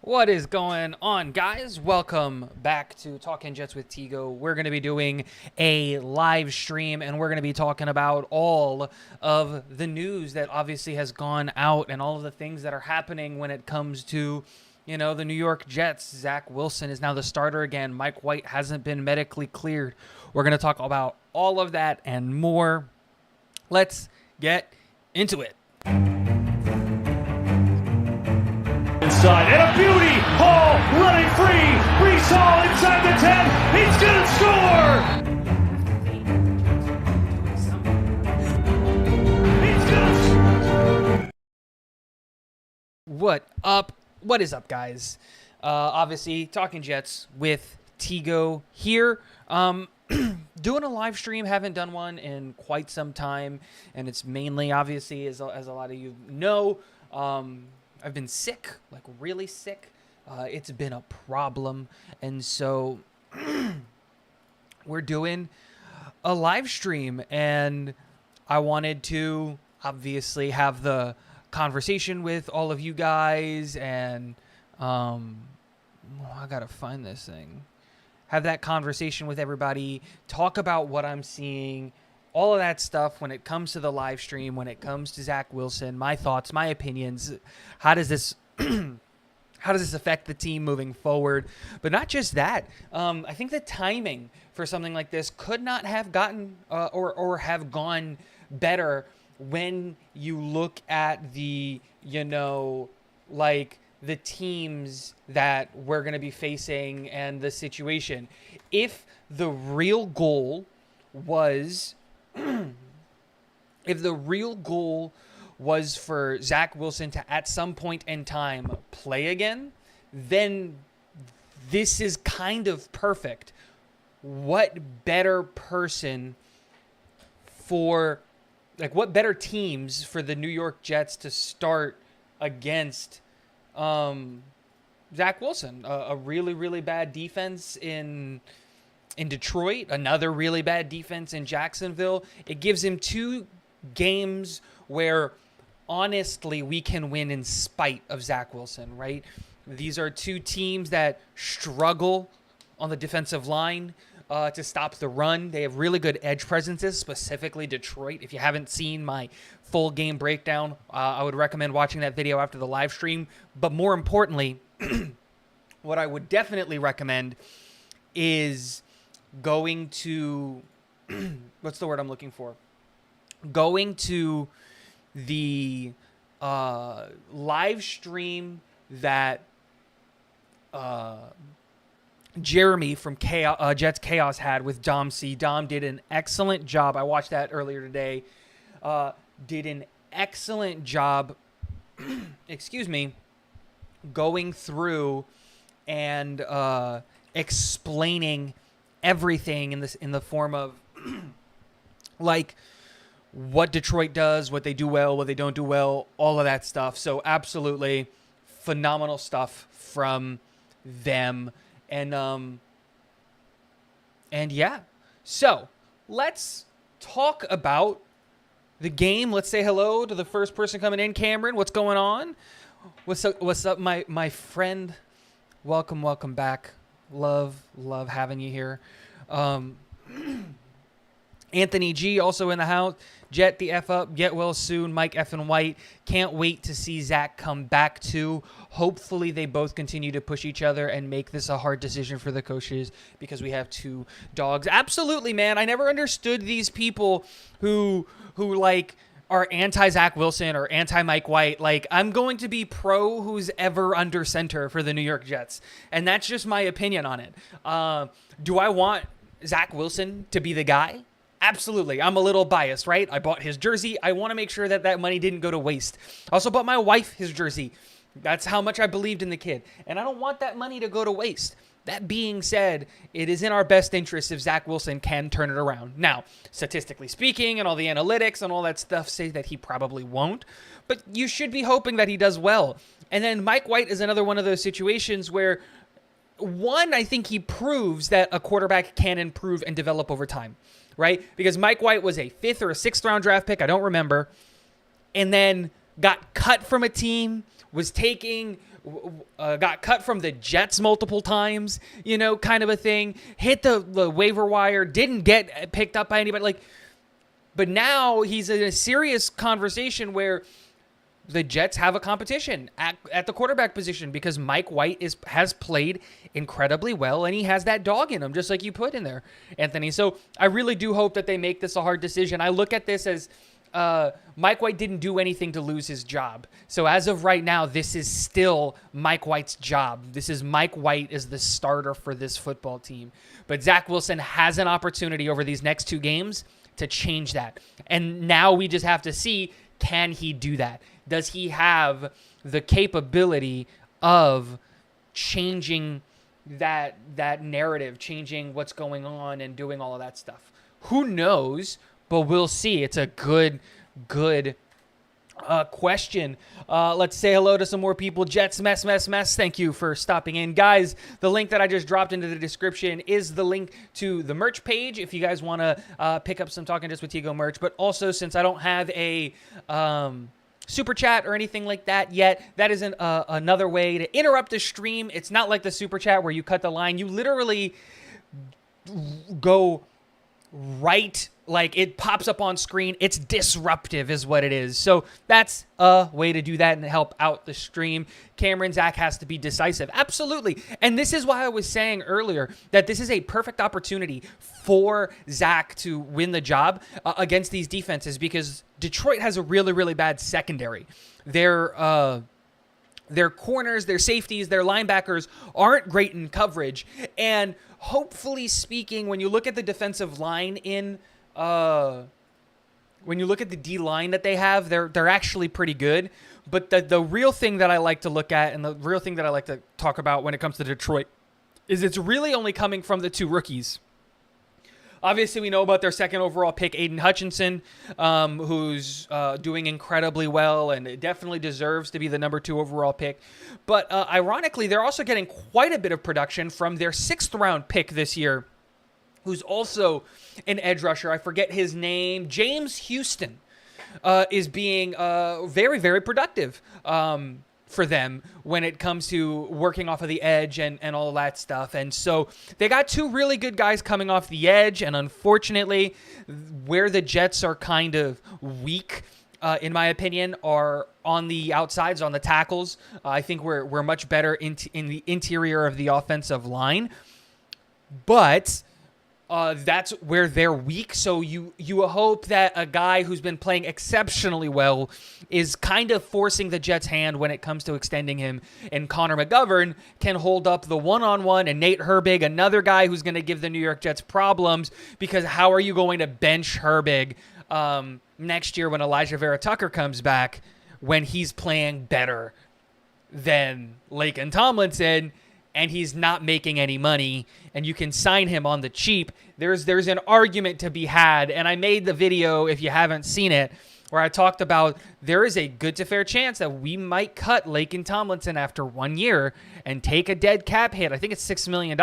What is going on, guys? Welcome back to Talking Jets with Tigo. We're going to be doing a live stream, and we're going to be talking about all of the news that obviously has gone out and all of the things that are happening when it comes to, the New York Jets. Zach Wilson is now the starter again. Mike White hasn't been medically cleared. We're going to talk about all of that and more. Let's get into it. Inside, and a beauty! Hall running free! Brees Hall inside the 10! He's gonna score! What up? What is up, guys? Obviously, Talking Jets with Tigo here. Doing a live stream. Haven't done one in quite some time, and it's mainly, obviously, as a lot of you know, I've been sick, like really sick. It's been a problem, and so we're doing a live stream, and I wanted to obviously have the conversation with all of you guys, and I gotta find this thing. Have that conversation with everybody, talk about what I'm seeing, all of that stuff when it comes to the live stream, when it comes to Zach Wilson, my thoughts, my opinions. How does this affect the team moving forward? But not just that. I think the timing for something like this could not have gotten or have gone better when you look at the, the teams that we're going to be facing and the situation. If the real goal was for Zach Wilson to at some point in time play again, then this is kind of perfect. What better teams for the New York Jets to start against Zach Wilson? A really, really bad defense in Detroit, another really bad defense in Jacksonville. It gives him two games where, honestly, we can win in spite of Zach Wilson, right? These are two teams that struggle on the defensive line to stop the run. They have really good edge presences, specifically Detroit. If you haven't seen my full game breakdown, I would recommend watching that video after the live stream. But more importantly, what I would definitely recommend is going to what's the word I'm looking for? Going to the live stream that Jeremy from Jets Chaos had with Dom C. Dom did an excellent job. I watched that earlier today. Did an excellent job, excuse me, going through and explaining everything in the form of like what Detroit does, what they do well, what they don't do well, all of that stuff. So absolutely phenomenal stuff from them. And yeah. So let's talk about the game. Let's say hello to the first person coming in. Cameron, what's going on? What's up, my friend? Welcome back. Love having you here. Anthony G also in the house. Jet the F up. Get well soon. Mike F and White. Can't wait to see Zach come back too. Hopefully they both continue to push each other and make this a hard decision for the coaches because we have two dogs. Absolutely, man. I never understood these people who like are anti-Zach Wilson or anti-Mike White. Like, I'm going to be pro who's ever under center for the New York Jets. And that's just my opinion on it. Do I want Zach Wilson to be the guy? Absolutely. I'm a little biased, right? I bought his jersey. I want to make sure that money didn't go to waste. I also bought my wife his jersey. That's how much I believed in the kid. And I don't want that money to go to waste. That being said, it is in our best interest if Zach Wilson can turn it around. Now, statistically speaking, and all the analytics and all that stuff say that he probably won't, but you should be hoping that he does well. And then Mike White is another one of those situations where, one, I think he proves that a quarterback can improve and develop over time, right? Because Mike White was a 5th or a 6th round draft pick, I don't remember, and then got cut from a team, got cut from the Jets multiple times, kind of a thing, hit the waiver wire, didn't get picked up by anybody. But now he's in a serious conversation where the Jets have a competition at the quarterback position because Mike White has played incredibly well, and he has that dog in him, just like you put in there, Anthony. So I really do hope that they make this a hard decision. I look at this as Mike White didn't do anything to lose his job. So as of right now, this is still Mike White's job. This is Mike White as the starter for this football team. But Zach Wilson has an opportunity over these next 2 games to change that. And now we just have to see, can he do that? Does he have the capability of changing that narrative, changing what's going on and doing all of that stuff? Who knows? But we'll see. It's a good question. Let's say hello to some more people. Jets mess. Thank you for stopping in. Guys, the link that I just dropped into the description is the link to the merch page if you guys want to pick up some Talking Just with Tigo merch. But also, since I don't have a super chat or anything like that yet, that is another way to interrupt the stream. It's not like the super chat where you cut the line. You literally go right, like it pops up on screen. It's disruptive is what it is. So that's a way to do that and help out the stream. Cameron, Zach has to be decisive. Absolutely. And this is why I was saying earlier that this is a perfect opportunity for Zach to win the job against these defenses, because Detroit has a really, really bad secondary. Their corners, their safeties, their linebackers aren't great in coverage. And hopefully speaking, when you look at the defensive line when you look at the D line that they have, they're actually pretty good. But the real thing that I like to look at, and the real thing that I like to talk about when it comes to Detroit, is it's really only coming from the 2 rookies. Obviously, we know about their 2nd overall pick, Aiden Hutchinson, who's doing incredibly well and definitely deserves to be the number 2 overall pick. But ironically, they're also getting quite a bit of production from their 6th round pick this year, who's also an edge rusher. I forget his name. James Houston is being very, very productive for them when it comes to working off of the edge and all of that stuff. And so they got 2 really good guys coming off the edge. And unfortunately, where the Jets are kind of weak, in my opinion, are on the outsides, on the tackles. I think we're much better in the interior of the offensive line. But that's where they're weak. So you hope that a guy who's been playing exceptionally well is kind of forcing the Jets' hand when it comes to extending him. And Connor McGovern can hold up the one-on-one, and Nate Herbig, another guy who's going to give the New York Jets problems, because how are you going to bench Herbig next year when Elijah Vera Tucker comes back when he's playing better than Laken Tomlinson and he's not making any money, and you can sign him on the cheap? There's an argument to be had, and I made the video, if you haven't seen it, where I talked about there is a good to fair chance that we might cut Laken Tomlinson after 1 year and take a dead cap hit. I think it's $6 million,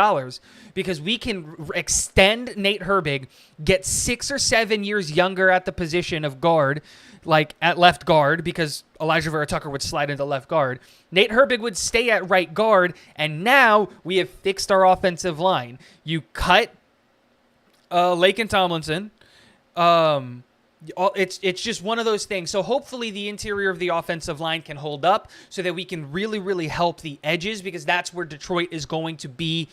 because we can extend Nate Herbig, get 6 or 7 years younger at the position of guard, like at left guard, because Elijah Vera Tucker would slide into left guard. Nate Herbig would stay at right guard, and now we have fixed our offensive line. You cut Laken Tomlinson. It's just one of those things. So hopefully the interior of the offensive line can hold up so that we can really, really help the edges, because that's where Detroit is going to be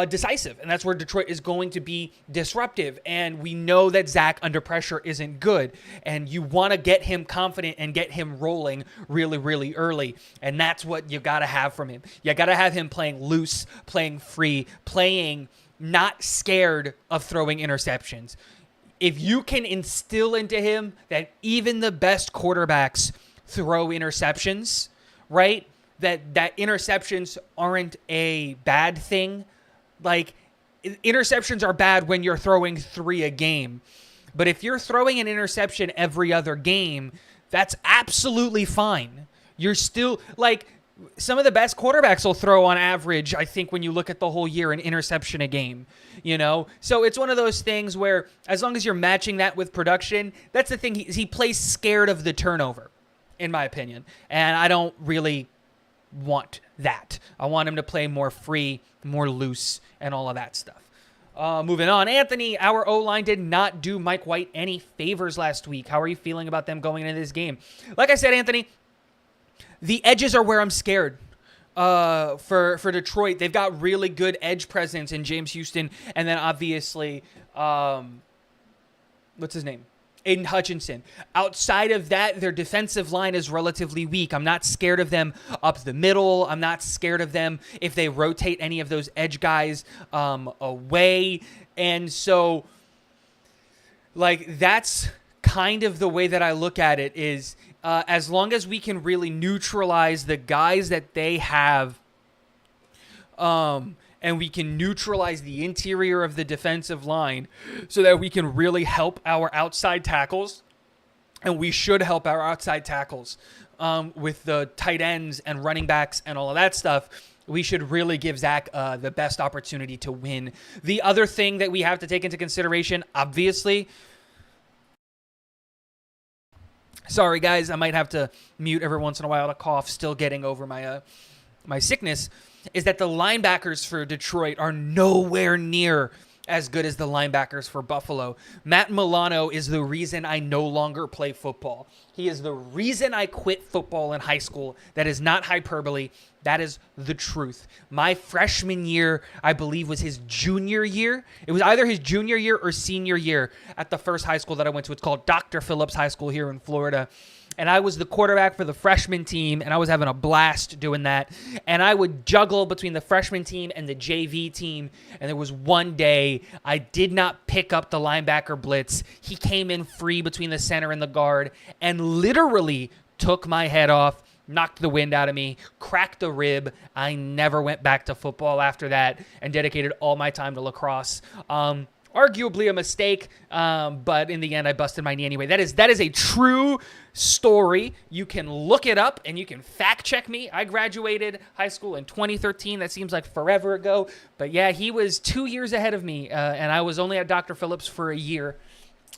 decisive, and that's where Detroit is going to be disruptive. And we know that Zach under pressure isn't good, and you want to get him confident and get him rolling really, really early, and that's what you got to have from him. You got to have him playing loose, playing free, playing not scared of throwing interceptions. If you can instill into him that even the best quarterbacks throw interceptions, right? That interceptions aren't a bad thing. Like, interceptions are bad when you're throwing 3 a game. But if you're throwing an interception every other game, that's absolutely fine. You're still, like, some of the best quarterbacks will throw on average, I think, when you look at the whole year, an interception a game, you know? So it's one of those things where as long as you're matching that with production, that's the thing. He plays scared of the turnover. in my opinion. And I don't really want that. I want him to play more free, more loose, and all of that stuff. Moving on, Anthony, our O-line did not do Mike White any favors last week. How are you feeling about them going into this game? Like I said, Anthony, the edges are where I'm scared. For Detroit, they've got really good edge presence in James Houston, and then obviously, what's his name? Aiden Hutchinson. Outside of that, their defensive line is relatively weak. I'm not scared of them up the middle. I'm not scared of them if they rotate any of those edge guys away. And so, like, that's kind of the way that I look at it is as long as we can really neutralize the guys that they have, and we can neutralize the interior of the defensive line so that we can really help our outside tackles. And we should help our outside tackles with the tight ends and running backs and all of that stuff. We should really give Zach the best opportunity to win. The other thing that we have to take into consideration, obviously, sorry guys, I might have to mute every once in a while to cough, still getting over my sickness, is that the linebackers for Detroit are nowhere near as good as the linebackers for Buffalo. Matt Milano is the reason I no longer play football. He is the reason I quit football in high school. That is not hyperbole. That is the truth. My freshman year, I believe, was his junior year. It was either his junior year or senior year at the first high school that I went to. It's called Dr. Phillips High School here in Florida. And I was the quarterback for the freshman team, and I was having a blast doing that. And I would juggle between the freshman team and the JV team. And there was one day I did not pick up the linebacker blitz. He came in free between the center and the guard and literally took my head off, knocked the wind out of me, cracked a rib. I never went back to football after that and dedicated all my time to lacrosse. Arguably a mistake, but in the end, I busted my knee anyway. That is a true story. You can look it up and you can fact check me. I graduated high school in 2013. That seems like forever ago. But yeah, he was 2 years ahead of me, and I was only at Dr. Phillips for a year,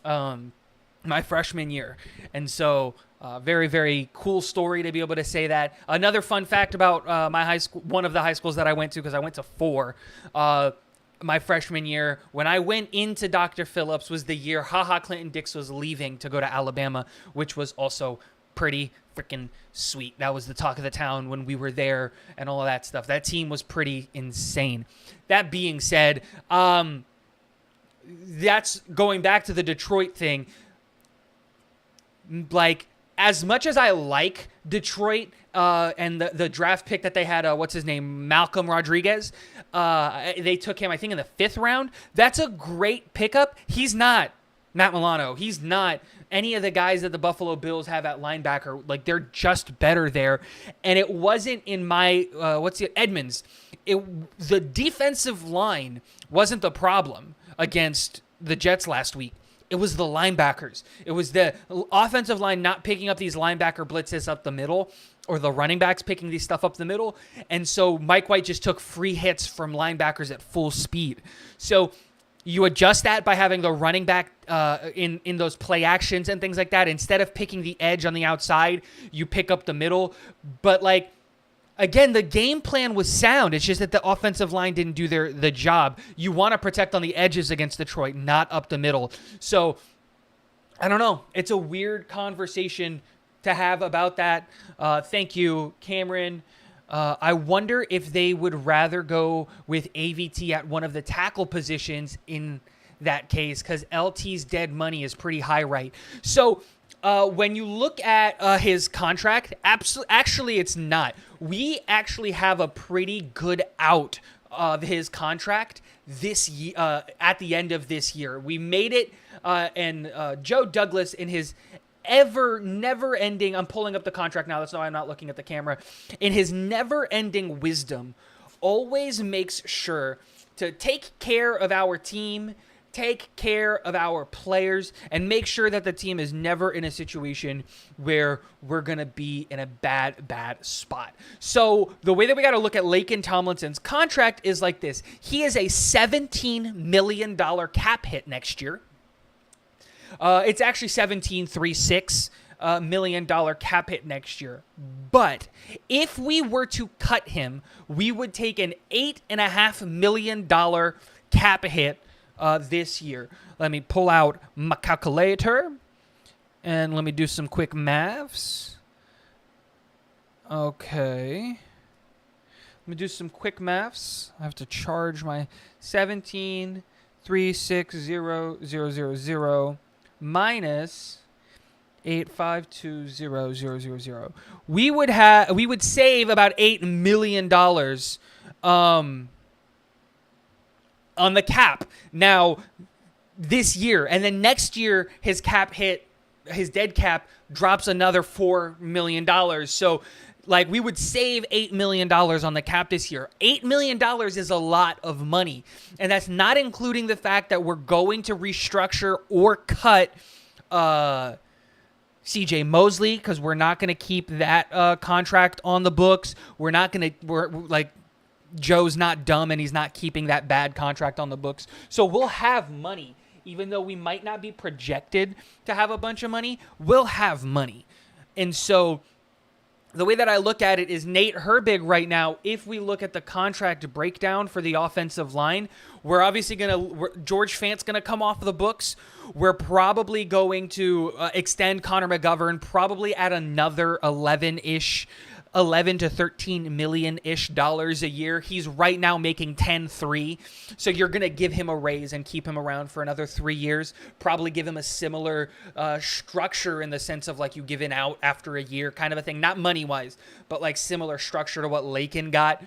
my freshman year. And so very, very cool story to be able to say that. Another fun fact about my high school, one of the high schools that I went to, because I went to 4, my freshman year, when I went into Dr. Phillips, was the year Clinton Dix was leaving to go to Alabama, which was also pretty freaking sweet. That was the talk of the town when we were there and all of that stuff. That team was pretty insane. That being said, that's going back to the Detroit thing. Like, as much as I like Detroit and the draft pick that they had, what's his name, Malcolm Rodriguez, they took him, I think, in the 5th round. That's a great pickup. He's not Matt Milano. He's not any of the guys that the Buffalo Bills have at linebacker. Like, they're just better there. And it wasn't in my, Edmonds. The defensive line wasn't the problem against the Jets last week. It was the linebackers. It was the offensive line not picking up these linebacker blitzes up the middle, or the running backs picking these stuff up the middle. And so Mike White just took free hits from linebackers at full speed. So you adjust that by having the running back in those play actions and things like that. Instead of picking the edge on the outside, you pick up the middle. But, like, again, the game plan was sound. It's just that the offensive line didn't do the job. You want to protect on the edges against Detroit, not up the middle. So, I don't know. It's a weird conversation to have about that. Thank you, Cameron. I wonder if they would rather go with AVT at one of the tackle positions in that case, because LT's dead money is pretty high, right? So, when you look at his contract, actually it's not. We actually have a pretty good out of his contract this year, at the end of this year. We made it, and Joe Douglas, in his never-ending, I'm pulling up the contract now, that's why I'm not looking at the camera, in his never-ending wisdom, always makes sure to take care of our team, take care of our players, and make sure that the team is never in a situation where we're going to be in a bad spot. So the way that we got to look at Laken Tomlinson's contract is like this. He is a $17 million cap hit next year. It's actually 17.36 million cap hit next year. But if we were to cut him, we would take an $8.5 million cap hit this year. Let me pull out my calculator and let me do some quick maths. Okay. Let me do some quick maths. I have to charge my 17,360,000 minus 852,000. We would save about $8 million on the cap now this year, and then next year his dead cap drops another $4 million. So like we would save $8 million on the cap this year. $8 million is a lot of money, and that's not including the fact that we're going to restructure or cut CJ Mosley, because we're not going to keep that contract on the books. We're like, Joe's not dumb and he's not keeping that bad contract on the books. So we'll have money. Even though we might not be projected to have a bunch of money, we'll have money. And so the way that I look at it is Nate Herbig right now, if we look at the contract breakdown for the offensive line, we're obviously George Fant's going to come off the books. We're probably going to extend Connor McGovern probably at another 11 to 13 million-ish dollars a year. He's right now making 10.3. So you're going to give him a raise and keep him around for another 3 years. Probably give him a similar structure in the sense of like you give an out after a year kind of a thing. Not money-wise, but like similar structure to what Lakin got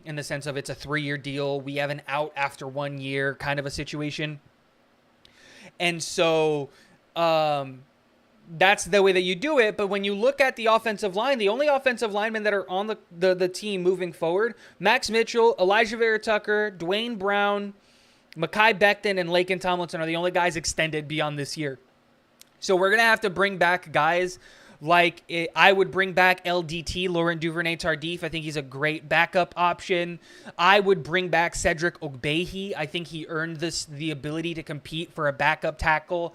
in the sense of it's a 3-year deal. We have an out after 1 year kind of a situation. And so that's the way that you do it. But when you look at the offensive line, the only offensive linemen that are on the team moving forward, Max Mitchell, Elijah Vera-Tucker, Dwayne Brown, Mekhi Becton, and Laken Tomlinson are the only guys extended beyond this year. So we're going to have to bring back guys like I would bring back LDT, Laurent Duvernay-Tardif. I think he's a great backup option. I would bring back Cedric Ogbehi. I think he earned the ability to compete for a backup tackle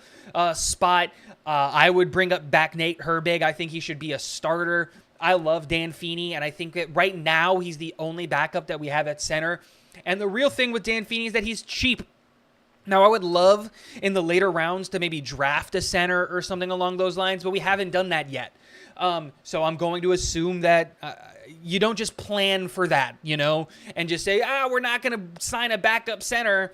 spot. I would bring back Nate Herbig. I think he should be a starter. I love Dan Feeney, and I think that right now he's the only backup that we have at center. And the real thing with Dan Feeney is that he's cheap. Now, I would love in the later rounds to maybe draft a center or something along those lines, but we haven't done that yet. So I'm going to assume that you don't just plan for that, and just say, we're not going to sign a backup center.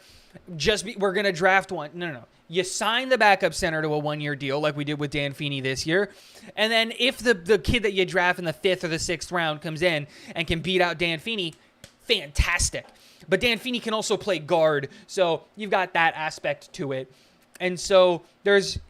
We're going to draft one. No. You sign the backup center to a 1-year deal like we did with Dan Feeney this year. And then if the kid that you draft in the 5th or the 6th round comes in and can beat out Dan Feeney, fantastic. But Dan Feeney can also play guard, so you've got that aspect to it. And so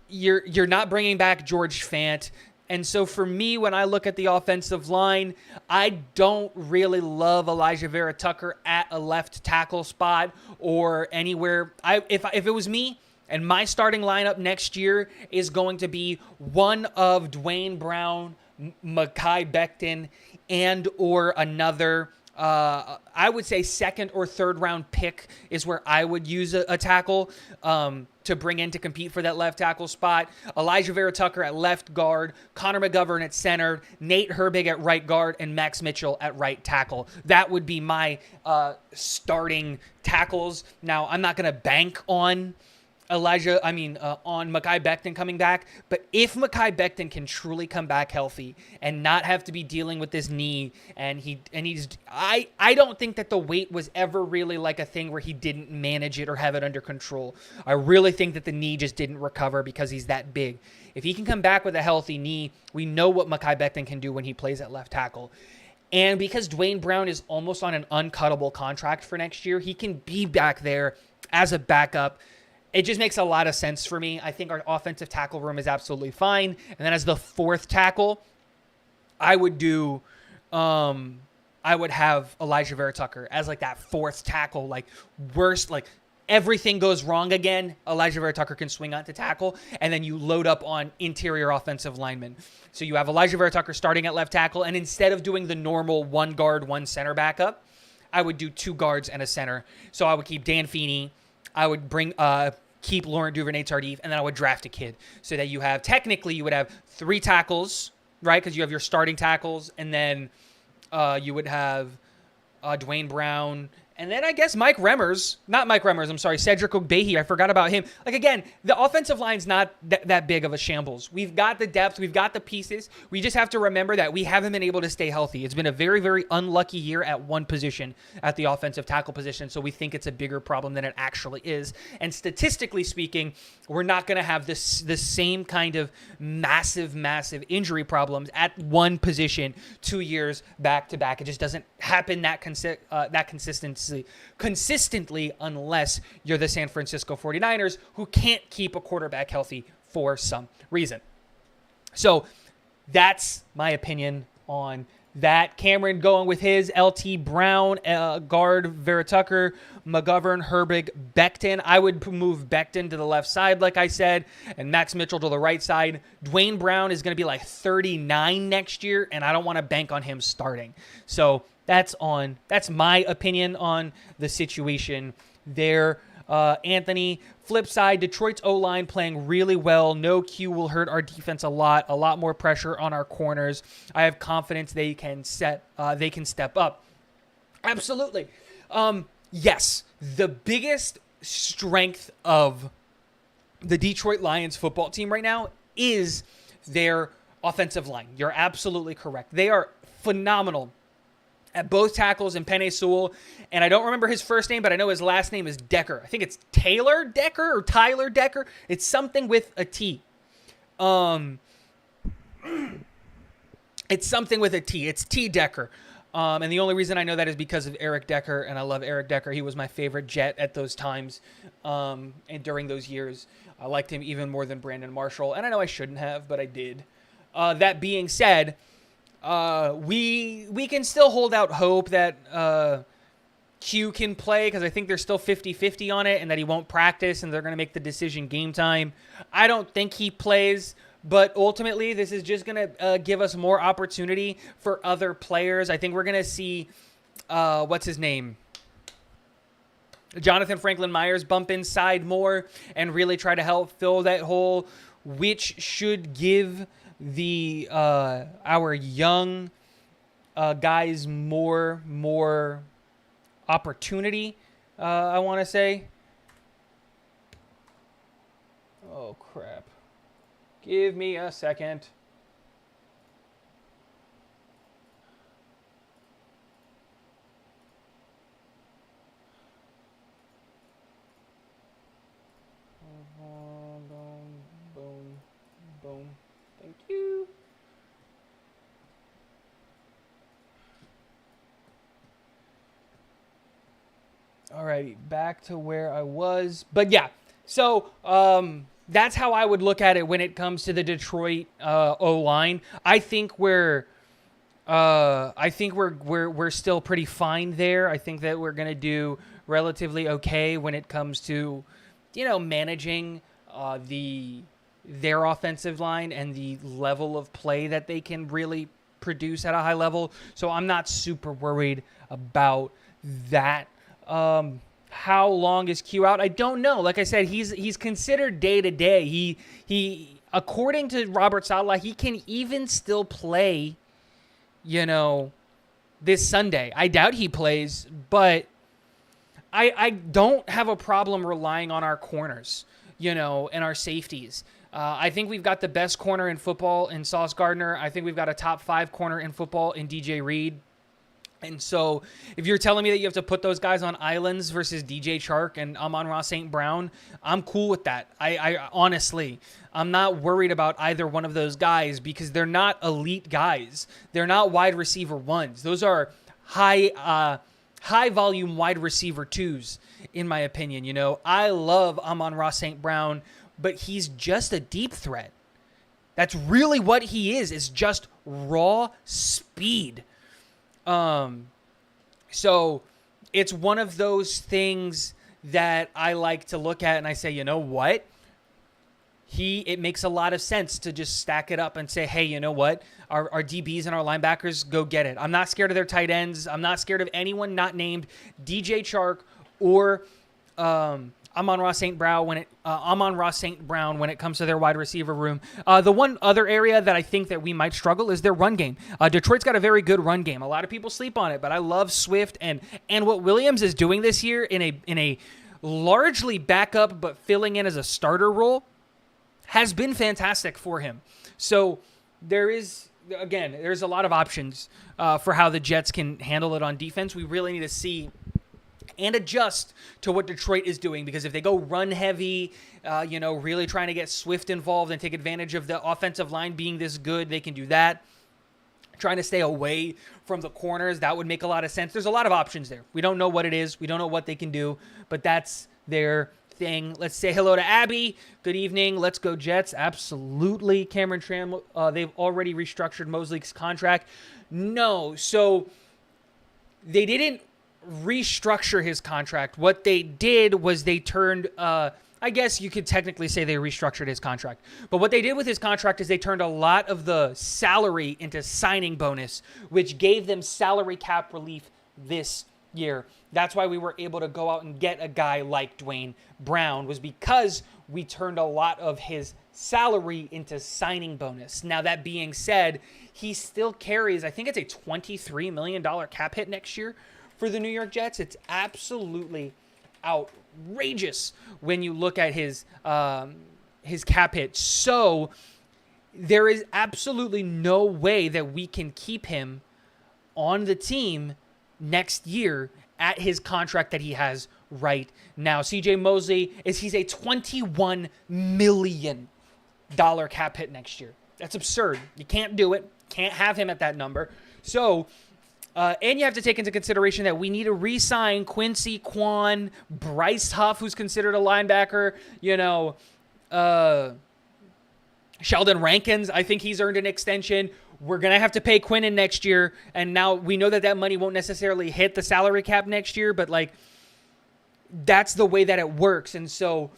you're not bringing back George Fant. And so for me, when I look at the offensive line, I don't really love Elijah Vera-Tucker at a left tackle spot or anywhere. If it was me, and my starting lineup next year is going to be one of Dwayne Brown, Mekhi Becton, and or another I would say 2nd or 3rd round pick is where I would use a tackle to bring in to compete for that left tackle spot. Elijah Vera-Tucker at left guard, Connor McGovern at center, Nate Herbig at right guard, and Max Mitchell at right tackle. That would be my starting tackles. Now, I'm not going to bank on on Mekhi Becton coming back. But if Mekhi Becton can truly come back healthy and not have to be dealing with this knee, I don't think that the weight was ever really like a thing where he didn't manage it or have it under control. I really think that the knee just didn't recover because he's that big. If he can come back with a healthy knee, we know what Mekhi Becton can do when he plays at left tackle. And because Dwayne Brown is almost on an uncuttable contract for next year, he can be back there as a backup. It just makes a lot of sense for me. I think our offensive tackle room is absolutely fine. And then as the 4th tackle, I would have Elijah Vera-Tucker as like that 4th tackle, like worst, like everything goes wrong again. Elijah Vera-Tucker can swing out to tackle, and then you load up on interior offensive linemen. So you have Elijah Vera-Tucker starting at left tackle, and instead of doing the normal 1 guard, 1 center backup, I would do 2 guards and a center. So I would keep Dan Feeney. I would bring keep Laurent Duvernay-Tardif, and then I would draft a kid so that you would have 3 tackles, right? Because you have your starting tackles, and then you would have Dwayne Brown, and then I guess Cedric Ogbehe. I forgot about him. Like, again, the offensive line's not that big of a shambles. We've got the depth. We've got the pieces. We just have to remember that we haven't been able to stay healthy. It's been a very, very unlucky year at one position, at the offensive tackle position, so we think it's a bigger problem than it actually is. And statistically speaking, we're not going to have the same kind of massive injury problems at one position 2 years back to back. It just doesn't happen that consistently unless you're the San Francisco 49ers, who can't keep a quarterback healthy for some reason. So that's my opinion on that. Cameron going with his LT Brown, guard Vera Tucker, McGovern, Herbig, Becton. I would move Becton to the left side, like I said, and Max Mitchell to the right side. Dwayne Brown is going to be like 39 next year, and I don't want to bank on him starting. So that's my opinion on the situation there. Anthony, flip side, Detroit's O-line playing really well. No Q will hurt our defense a lot more pressure on our corners. I have confidence they can step up. Absolutely. Yes, the biggest strength of the Detroit Lions football team right now is their offensive line. You're absolutely correct. They are phenomenal at both tackles, and Penei Sewell, and I don't remember his first name, but I know his last name is Decker. I think it's Taylor Decker or Tyler Decker. It's something with a T. It's something with a T. It's T. Decker. And the only reason I know that is because of Eric Decker, and I love Eric Decker. He was my favorite Jet at those times, and during those years. I liked him even more than Brandon Marshall, and I know I shouldn't have, but I did. That being said, we can still hold out hope that Q can play, because I think they're still 50-50 on it, and that he won't practice, and they're going to make the decision game time. I don't think he plays, but ultimately this is just going to give us more opportunity for other players. I think we're going to see, what's his name? Jonathan Franklin Myers bump inside more and really try to help fill that hole, which should give the our young guys more opportunity, I want to say. Oh, crap. Give me a second. Boom. Thank you. Alrighty, back to where I was. But yeah, so that's how I would look at it when it comes to the Detroit O-line. I think we're still pretty fine there. I think that we're gonna do relatively okay when it comes to, managing their offensive line and the level of play that they can really produce at a high level. So I'm not super worried about that. How long is Q out? I don't know. Like I said, he's considered day to day. He according to Robert Saleh, he can even still play, this Sunday. I doubt he plays, but I don't have a problem relying on our corners, and our safeties. I think we've got the best corner in football in Sauce Gardner. I think we've got a top 5 corner in football in DJ Reed. And so if you're telling me that you have to put those guys on islands versus DJ Chark and Amon-Ra St. Brown, I'm cool with that. I honestly, I'm not worried about either one of those guys because they're not elite guys. They're not wide receiver ones. Those are high volume wide receiver twos, in my opinion. I love Amon-Ra St. Brown, but he's just a deep threat. That's really what he is just raw speed. So it's one of those things that I like to look at and I say, you know what? It makes a lot of sense to just stack it up and say, hey, you know what? Our DBs and our linebackers, go get it. I'm not scared of their tight ends. I'm not scared of anyone not named DJ Chark or Amon-Ra St. Brown when it comes to their wide receiver room. The one other area that I think that we might struggle is their run game. Detroit's got a very good run game. A lot of people sleep on it, but I love Swift and what Williams is doing this year in a largely backup but filling in as a starter role has been fantastic for him. So there's a lot of options for how the Jets can handle it on defense. We really need to see and adjust to what Detroit is doing, because if they go run heavy, really trying to get Swift involved and take advantage of the offensive line being this good, they can do that. Trying to stay away from the corners, that would make a lot of sense. There's a lot of options there. We don't know what it is. We don't know what they can do, but that's their thing. Let's say hello to Abby. Good evening. Let's go Jets. Absolutely. Cameron Tram, they've already restructured Mosley's contract. No, so they didn't restructure his contract. What they did was they turned, I guess you could technically say they restructured his contract. But what they did with his contract is they turned a lot of the salary into signing bonus, which gave them salary cap relief this year. That's why we were able to go out and get a guy like Dwayne Brown, was because we turned a lot of his salary into signing bonus. Now, that being said, he still carries, I think it's a $23 million cap hit next year for the New York Jets. It's absolutely outrageous when you look at his cap hit. So there is absolutely no way that we can keep him on the team next year at his contract that he has right now. CJ Mosley he's a $21 million cap hit next year. That's absurd. You can't do it. Can't have him at that number. So and you have to take into consideration that we need to re-sign Quincy Quan, Bryce Huff, who's considered a linebacker, Sheldon Rankins, I think he's earned an extension. We're going to have to pay Quinnen next year, and now we know that money won't necessarily hit the salary cap next year, but that's the way that it works. And so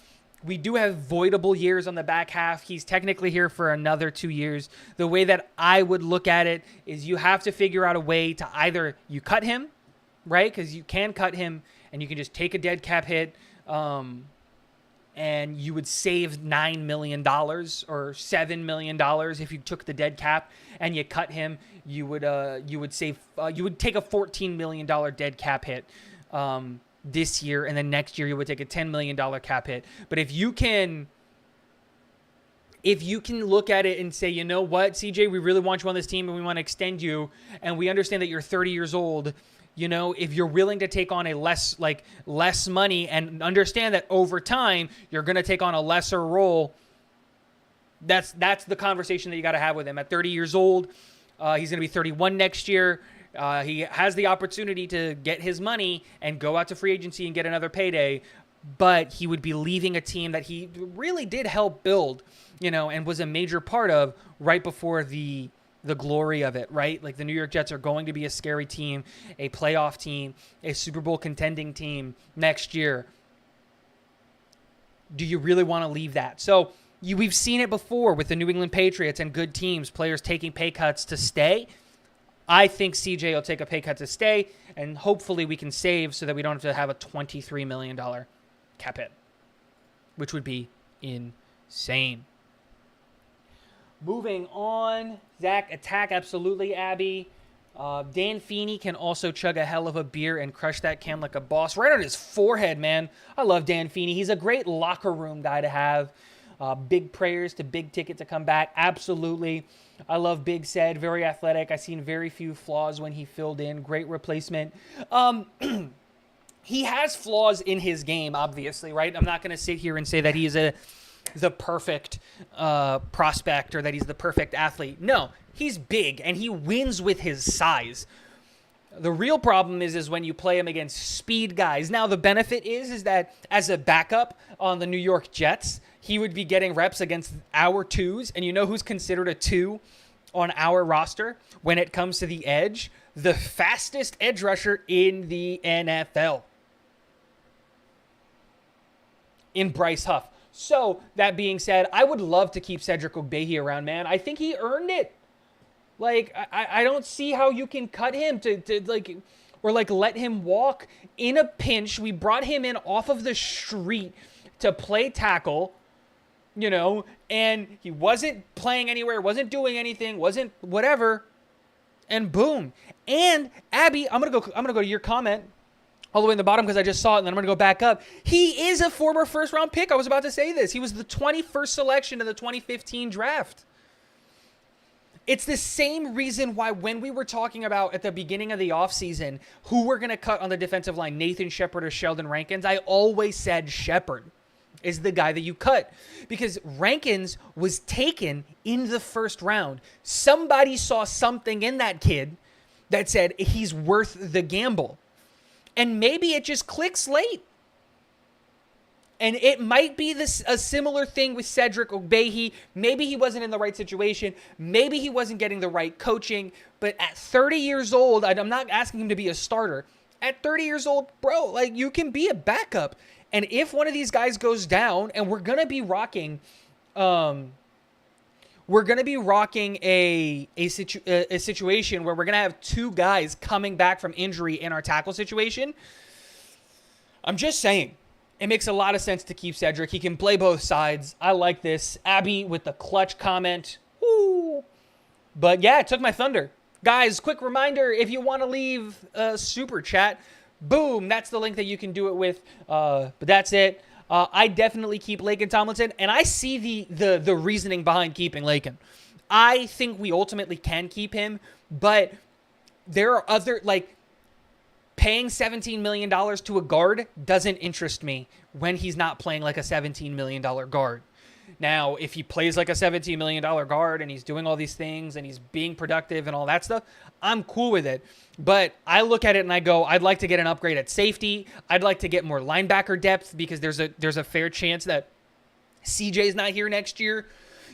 we do have voidable years on the back half. He's technically here for another 2 years. The way that I would look at it is you have to figure out a way to either you cut him, right? Because you can cut him and you can just take a dead cap hit, and you would save $9 million or $7 million if you took the dead cap and you cut him. You would take a $14 million dead cap hit this year, and then next year you would take a $10 million cap hit. But if you can look at it and say, you know what, CJ, we really want you on this team and we want to extend you, and we understand that you're 30 years old, if you're willing to take on a less money and understand that over time you're going to take on a lesser role, that's the conversation that you got to have with him. At 30 years old, he's going to be 31 next year. He has the opportunity to get his money and go out to free agency and get another payday, but he would be leaving a team that he really did help build, and was a major part of right before the glory of it, right? Like, the New York Jets are going to be a scary team, a playoff team, a Super Bowl contending team next year. Do you really want to leave that? So we've seen it before with the New England Patriots and good teams, players taking pay cuts to stay. I think CJ will take a pay cut to stay, and hopefully we can save so that we don't have to have a $23 million cap hit, which would be insane. Moving on, Zach, attack absolutely, Abby. Dan Feeney can also chug a hell of a beer and crush that can like a boss. Right on his forehead, man. I love Dan Feeney. He's a great locker room guy to have. Big prayers to Big Ticket to come back. Absolutely. I love Big Said. Very athletic. I've seen very few flaws when he filled in. Great replacement. He has flaws in his game, obviously, right? I'm not going to sit here and say that he is the perfect prospect or that he's the perfect athlete. No, he's big and he wins with his size. The real problem is when you play him against speed guys. Now, the benefit is that as a backup on the New York Jets, he would be getting reps against our twos. And you know who's considered a two on our roster when it comes to the edge? The fastest edge rusher in the NFL. In Bryce Huff. So, that being said, I would love to keep Cedric Ogbehi around, man. I think he earned it. Like, I don't see how you can cut him to or like let him walk in a pinch. We brought him in off of the street to play tackle, you know, and he wasn't playing anywhere, wasn't doing anything, wasn't whatever. And boom. And Abby, I'm gonna go to your comment all the way in the bottom because I just saw it, and then I'm gonna go back up. He is a former first-round pick. I was about to say this. He was the 21st selection in the 2015 draft. It's the same reason why when we were talking about at the beginning of the offseason who we're going to cut on the defensive line, Nathan Shepard or Sheldon Rankins, I always said Shepard is the guy that you cut because Rankins was taken in the first round. Somebody saw something in that kid that said he's worth the gamble. And maybe it just clicks late. And it might be a similar thing with Cedric Ogbehi. Maybe he wasn't in the right situation. Maybe he wasn't getting the right coaching. But at 30 years old, I'm not asking him to be a starter. At 30 years old, bro, like you can be a backup. And if one of these guys goes down, and we're gonna be rocking, a situation where we're gonna have two guys coming back from injury in our tackle situation. I'm just saying. It makes a lot of sense to keep Cedric. He can play both sides. I like this. Abby with the clutch comment. Woo. But yeah, it took my thunder. Guys, quick reminder, if you want to leave a super chat, boom, that's the link that you can do it with. But that's it. I definitely keep Laken Tomlinson, and I see the reasoning behind keeping Laken. I think we ultimately can keep him, but there are other, like, paying $17 million to a guard doesn't interest me when he's not playing like a $17 million guard. Now, if he plays like a $17 million guard and he's doing all these things and he's being productive and all that stuff, I'm cool with it. But I look at it and I go, I'd like to get an upgrade at safety. I'd like to get more linebacker depth because there's a fair chance that CJ's not here next year.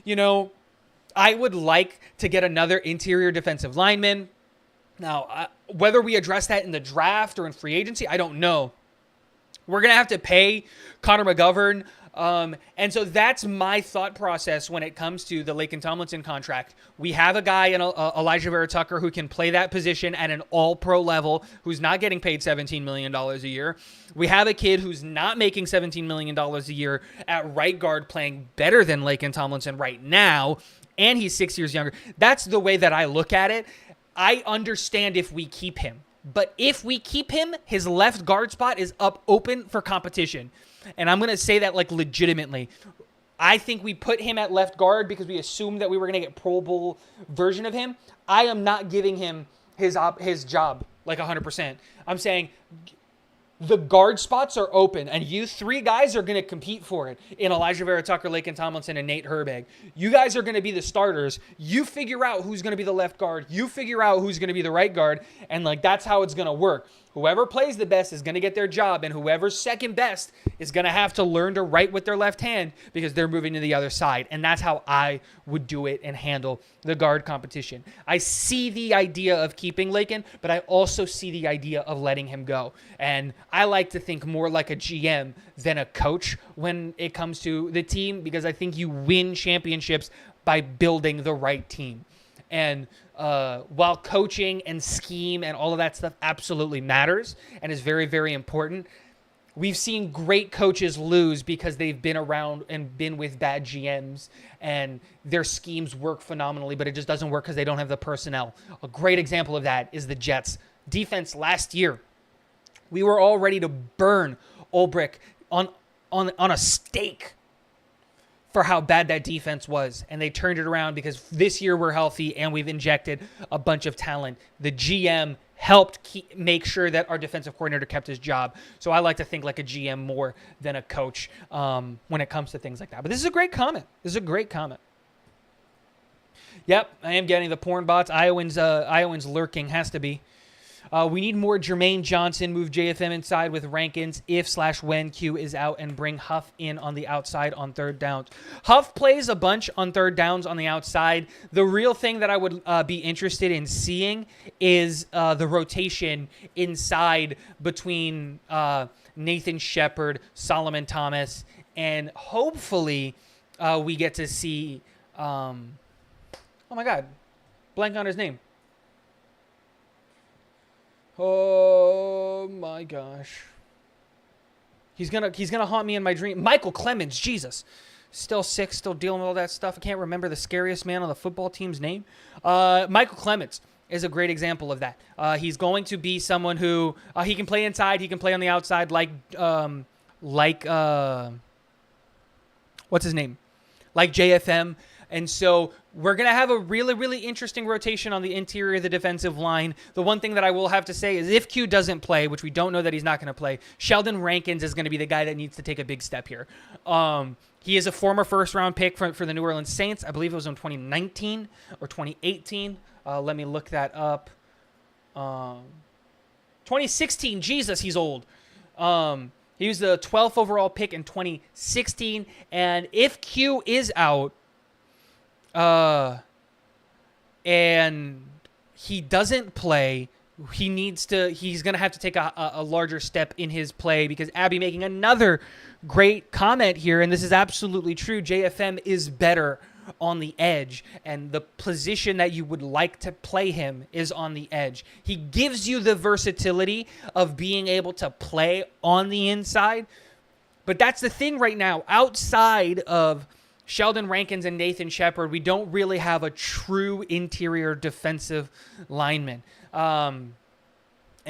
You know, I would like to get another interior defensive lineman. Now, whether we address that in the draft or in free agency, I don't know. We're going to have to pay Connor McGovern. And so that's my thought process when it comes to the Laken Tomlinson contract. We have a guy in Elijah Vera Tucker who can play that position at an all-pro level, who's not getting paid $17 million a year. We have a kid who's not making $17 million a year at right guard, playing better than Laken Tomlinson right now, and he's 6 years younger. That's the way that I look at it. I understand if we keep him, but if we keep him, his left guard spot is open for competition. And I'm going to say that like legitimately. I think we put him at left guard because we assumed that we were going to get Pro Bowl version of him. I am not giving him his job like 100%. I'm saying the guard spots are open, and you three guys are going to compete for it in Elijah Vera Tucker, Laken Tomlinson, and Nate Herbig. You guys are going to be the starters. You figure out who's going to be the left guard. You figure out who's going to be the right guard, and like that's how it's going to work. Whoever plays the best is going to get their job, and whoever's second best is going to have to learn to write with their left hand because they're moving to the other side. And that's how I would do it and handle the guard competition. I see the idea of keeping Laken, but I also see the idea of letting him go. And I like to think more like a GM than a coach when it comes to the team, because I think you win championships by building the right team. And while coaching and scheme and all of that stuff absolutely matters and is very, very important, we've seen great coaches lose because they've been around and been with bad GMs and their schemes work phenomenally, but it just doesn't work because they don't have the personnel. A great example of that is the Jets. Defense last year, we were all ready to burn Ulbrich on a stake for how bad that defense was. And they turned it around because this year we're healthy and we've injected a bunch of talent. The GM helped make sure that our defensive coordinator kept his job. So I like to think like a GM more than a coach when it comes to things like that. But this is a great comment. This is a great comment. Yep, I am getting the porn bots. Iowans lurking, has to be. We need more Jermaine Johnson. Move JFM inside with Rankins if/when Q is out, and bring Huff in on the outside on third downs. Huff plays a bunch on third downs on the outside. The real thing that I would be interested in seeing is the rotation inside between Nathan Shepard, Solomon Thomas, and hopefully we get to see, oh my God, blank on his name. Oh, my gosh. He's gonna haunt me in my dream. Michael Clemens, Jesus. Still sick, still dealing with all that stuff. I can't remember the scariest man on the football team's name. Michael Clemens is a great example of that. He's going to be someone who he can play inside, he can play on the outside, like what's his name? Like JFM. And so we're going to have a really, really interesting rotation on the interior of the defensive line. The one thing that I will have to say is if Q doesn't play, which we don't know that he's not going to play, Sheldon Rankins is going to be the guy that needs to take a big step here. He is a former first-round pick for the New Orleans Saints. I believe it was in 2019 or 2018. Let me look that up. 2016. Jesus, he's old. He was the 12th overall pick in 2016. And if Q is out, and he doesn't play, he's going to have to take a larger step in his play, because Abby making another great comment here, and this is absolutely true. JFM is better on the edge, and the position that you would like to play him is on the edge. He gives you the versatility of being able to play on the inside, but that's the thing right now. Outside of Sheldon Rankins and Nathan Shepard, we don't really have a true interior defensive lineman. And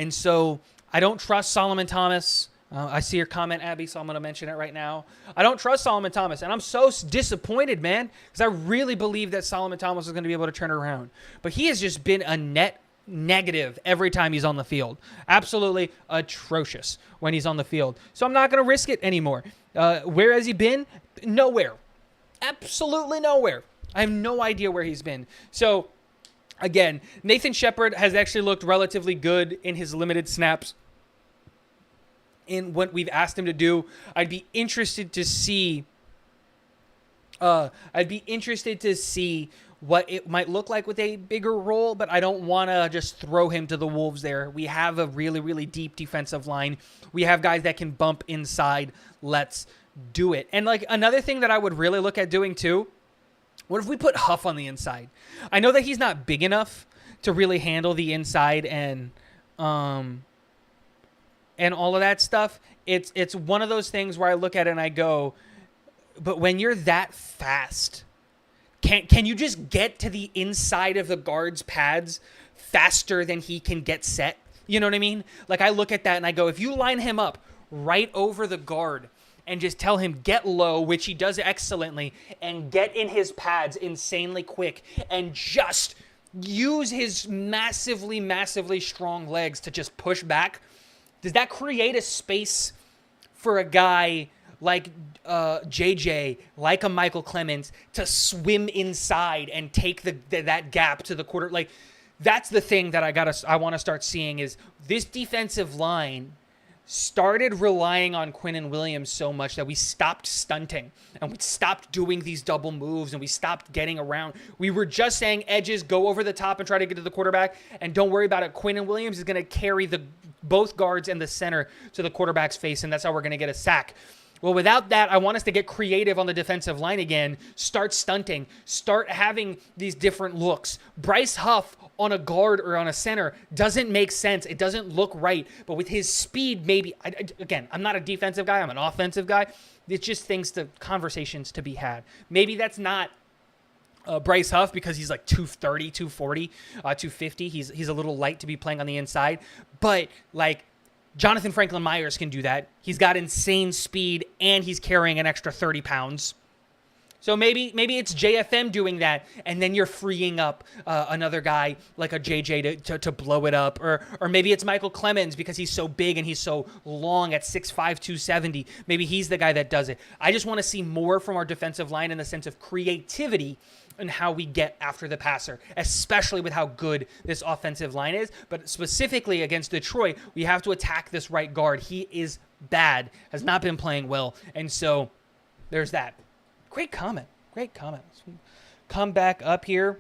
so I don't trust Solomon Thomas. I see your comment, Abby, so I'm going to mention it right now. I don't trust Solomon Thomas, and I'm so disappointed, man, because I really believe that Solomon Thomas is going to be able to turn it around. But he has just been a net negative every time he's on the field. Absolutely atrocious when he's on the field. So I'm not going to risk it anymore. Where has he been? Nowhere. Absolutely nowhere. I have no idea where he's been. So, again, Nathan Shepard has actually looked relatively good in his limited snaps in what we've asked him to do. I'd be interested to see what it might look like with a bigger role, but I don't want to just throw him to the wolves there. We have a really, really deep defensive line. We have guys that can bump inside. Let's do it. And like another thing that I would really look at doing too, what if we put Huff on the inside? I know that he's not big enough to really handle the inside and all of that stuff. It's one of those things where I look at it and I go, but when you're that fast, can you just get to the inside of the guard's pads faster than he can get set? You know what I mean? Like I look at that and I go, if you line him up right over the guard and just tell him get low, which he does excellently, and get in his pads insanely quick, and just use his massively, massively strong legs to just push back, does that create a space for a guy like JJ, like a Michael Clemens, to swim inside and take that gap to the quarter? Like, that's the thing that I want to start seeing is this defensive line started relying on Quinnen Williams so much that we stopped stunting and we stopped doing these double moves and we stopped getting around. We were just saying edges, go over the top and try to get to the quarterback, and don't worry about it. Quinnen Williams is going to carry both guards and the center to the quarterback's face, and that's how we're going to get a sack. Well, without that, I want us to get creative on the defensive line again, start stunting, start having these different looks. Bryce Huff on a guard or on a center doesn't make sense. It doesn't look right. But with his speed, maybe, again, I'm not a defensive guy. I'm an offensive guy. It's just conversations to be had. Maybe that's not Bryce Huff because he's like 230, 240, 250. He's a little light to be playing on the inside. But, like, Jonathan Franklin Myers can do that. He's got insane speed, and he's carrying an extra 30 pounds. So maybe it's JFM doing that, and then you're freeing up another guy like a JJ to blow it up. Or maybe it's Michael Clemens because he's so big and he's so long at 6'5", 270. Maybe he's the guy that does it. I just want to see more from our defensive line in the sense of creativity and how we get after the passer, especially with how good this offensive line is. But specifically against Detroit, we have to attack this right guard. He is bad, has not been playing well. And so there's that. Great comment. Great comment. Let's come back up here.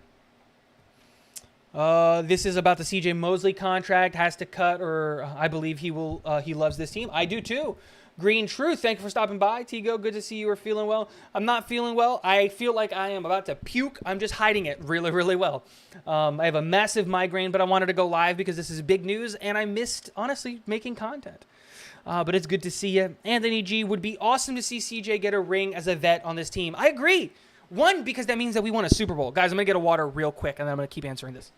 This is about the CJ Mosley contract. Has to cut, or I believe he will. He loves this team. I do too. Green Truth, thank you for stopping by. Tigo, good to see you are feeling well. I'm not feeling well. I feel like I am about to puke. I'm just hiding it really, really well. I have a massive migraine, but I wanted to go live because this is big news, and I missed, honestly, making content. But it's good to see you. Anthony G, would be awesome to see CJ get a ring as a vet on this team. I agree. One, because that means that we won a Super Bowl. Guys, I'm going to get a water real quick, and then I'm going to keep answering this.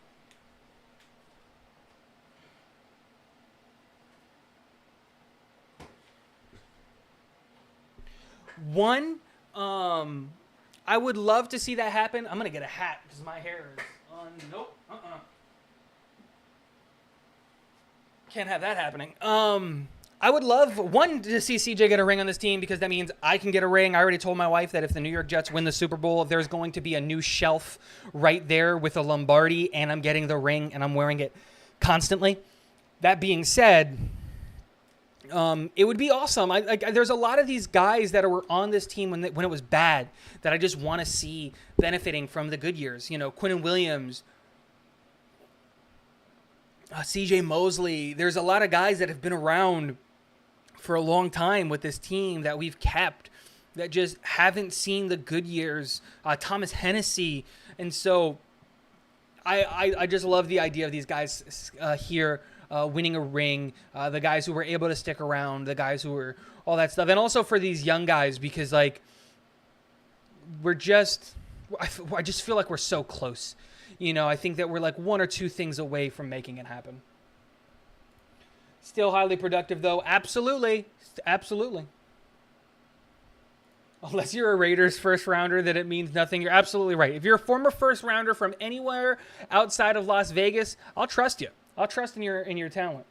One, I would love to see that happen. I'm going to get a hat because my hair is on. Nope. Can't have that happening. I would love, one, to see CJ get a ring on this team because that means I can get a ring. I already told my wife that if the New York Jets win the Super Bowl, there's going to be a new shelf right there with a Lombardi, and I'm getting the ring, and I'm wearing it constantly. That being said, it would be awesome. There's a lot of these guys that were on this team when it was bad that I just want to see benefiting from the good years. You know, Quinnen Williams, C.J. Mosley. There's a lot of guys that have been around for a long time with this team that we've kept that just haven't seen the good years. Thomas Hennessy. And so I just love the idea of these guys here winning a ring, the guys who were able to stick around, the guys who were all that stuff. And also for these young guys because, like, I just feel like we're so close. You know, I think that we're like one or two things away from making it happen. Still highly productive, though. Absolutely. Absolutely. Unless you're a Raiders first rounder, that it means nothing. You're absolutely right. If you're a former first rounder from anywhere outside of Las Vegas, I'll trust you. I'll trust in your talent.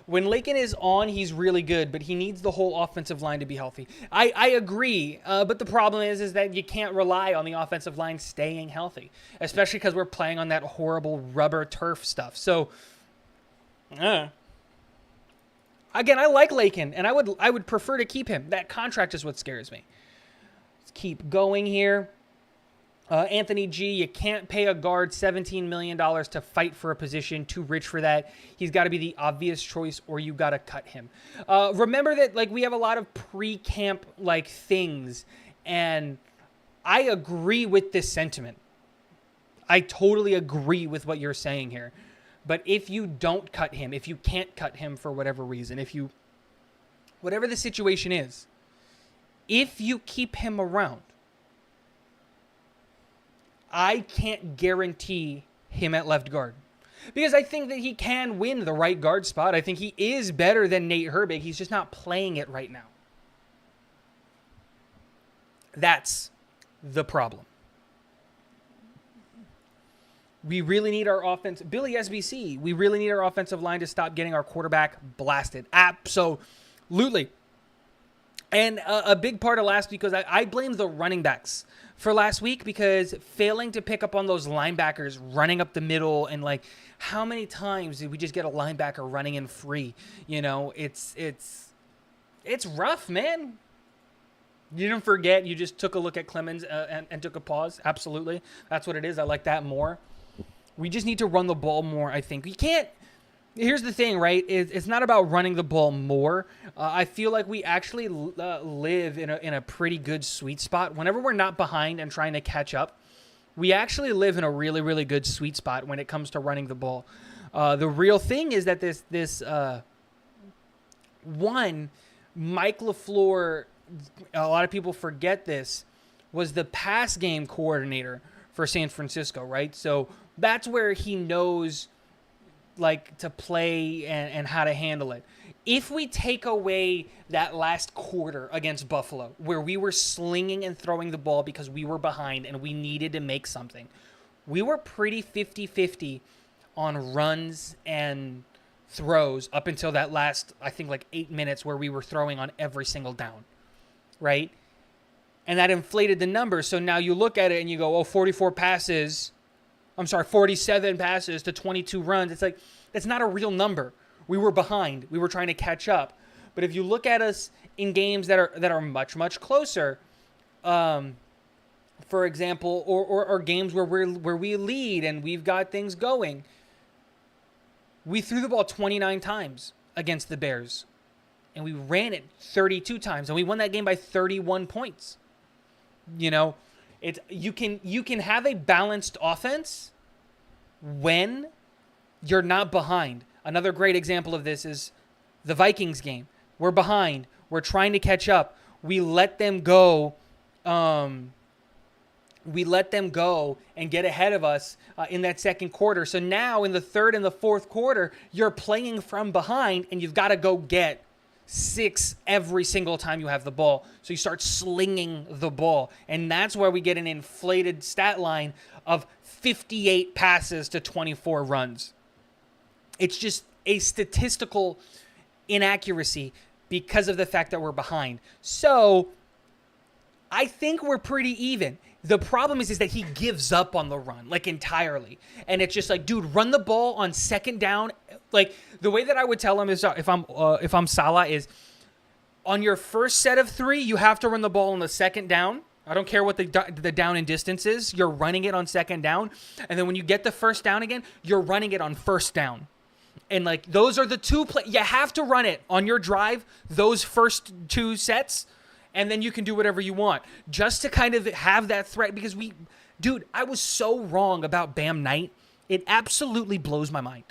When Lakin is on, he's really good, but he needs the whole offensive line to be healthy. I agree, but the problem is that you can't rely on the offensive line staying healthy, especially because we're playing on that horrible rubber turf stuff. So, again, I like Lakin, and I would prefer to keep him. That contract is what scares me. Let's keep going here. Anthony G, you can't pay a guard $17 million to fight for a position. Too rich for that. He's got to be the obvious choice, or you got to cut him. Remember that, like, we have a lot of pre-camp like things, and I agree with this sentiment. I totally agree with what you're saying here. But if you don't cut him, if you can't cut him for whatever reason, whatever the situation is, if you keep him around, I can't guarantee him at left guard because I think that he can win the right guard spot. I think he is better than Nate Herbig. He's just not playing it right now. That's the problem. We really need our offense. Billy SBC, we really need our offensive line to stop getting our quarterback blasted. Absolutely. And a big part of last week was I blame the running backs for last week because failing to pick up on those linebackers running up the middle, and like how many times did we just get a linebacker running in free? You know, it's rough, man. You didn't forget. You just took a look at Clemens and took a pause. Absolutely. That's what it is. I like that more. We just need to run the ball more, I think. We can't. Here's the thing, right? It's not about running the ball more. I feel like we actually live in a pretty good sweet spot. Whenever we're not behind and trying to catch up, we actually live in a really, really good sweet spot when it comes to running the ball. The real thing is that Mike LaFleur, a lot of people forget this, was the pass game coordinator for San Francisco, right? So that's where he knows like to play and how to handle it. If we take away that last quarter against Buffalo where we were slinging and throwing the ball because we were behind and we needed to make something, we were pretty 50-50 on runs and throws up until that last, I think, like 8 minutes where we were throwing on every single down, right? And that inflated the numbers. So now you look at it and you go, 47 passes to 22 runs. It's like, that's not a real number. We were behind. We were trying to catch up. But if you look at us in games that are much, much closer, for example, or games where we lead and we've got things going, we threw the ball 29 times against the Bears. and we ran it 32 times, and we won that game by 31 points. You know, it's you can have a balanced offense when you're not behind. Another great example of this is the Vikings game. We're behind. We're trying to catch up. We let them go. We let them go and get ahead of us in that second quarter. So now in the third and the fourth quarter, you're playing from behind, and you've got to go get 6 every single time you have the ball. So you start slinging the ball. And that's where we get an inflated stat line of 58 passes to 24 runs. It's just a statistical inaccuracy because of the fact that we're behind. So I think we're pretty even. The problem is that he gives up on the run, like, entirely. And it's just like, dude, run the ball on second down. Like, the way that I would tell him is, if I'm Salah, is on your first set of 3, you have to run the ball on the second down. I don't care what the down and distance is. You're running it on second down. And then when you get the first down again, you're running it on first down. And, like, those are the 2 you have to run it on your drive, those first 2 sets. And then you can do whatever you want, just to kind of have that threat. Because dude, I was so wrong about Bam Knight. It absolutely blows my mind.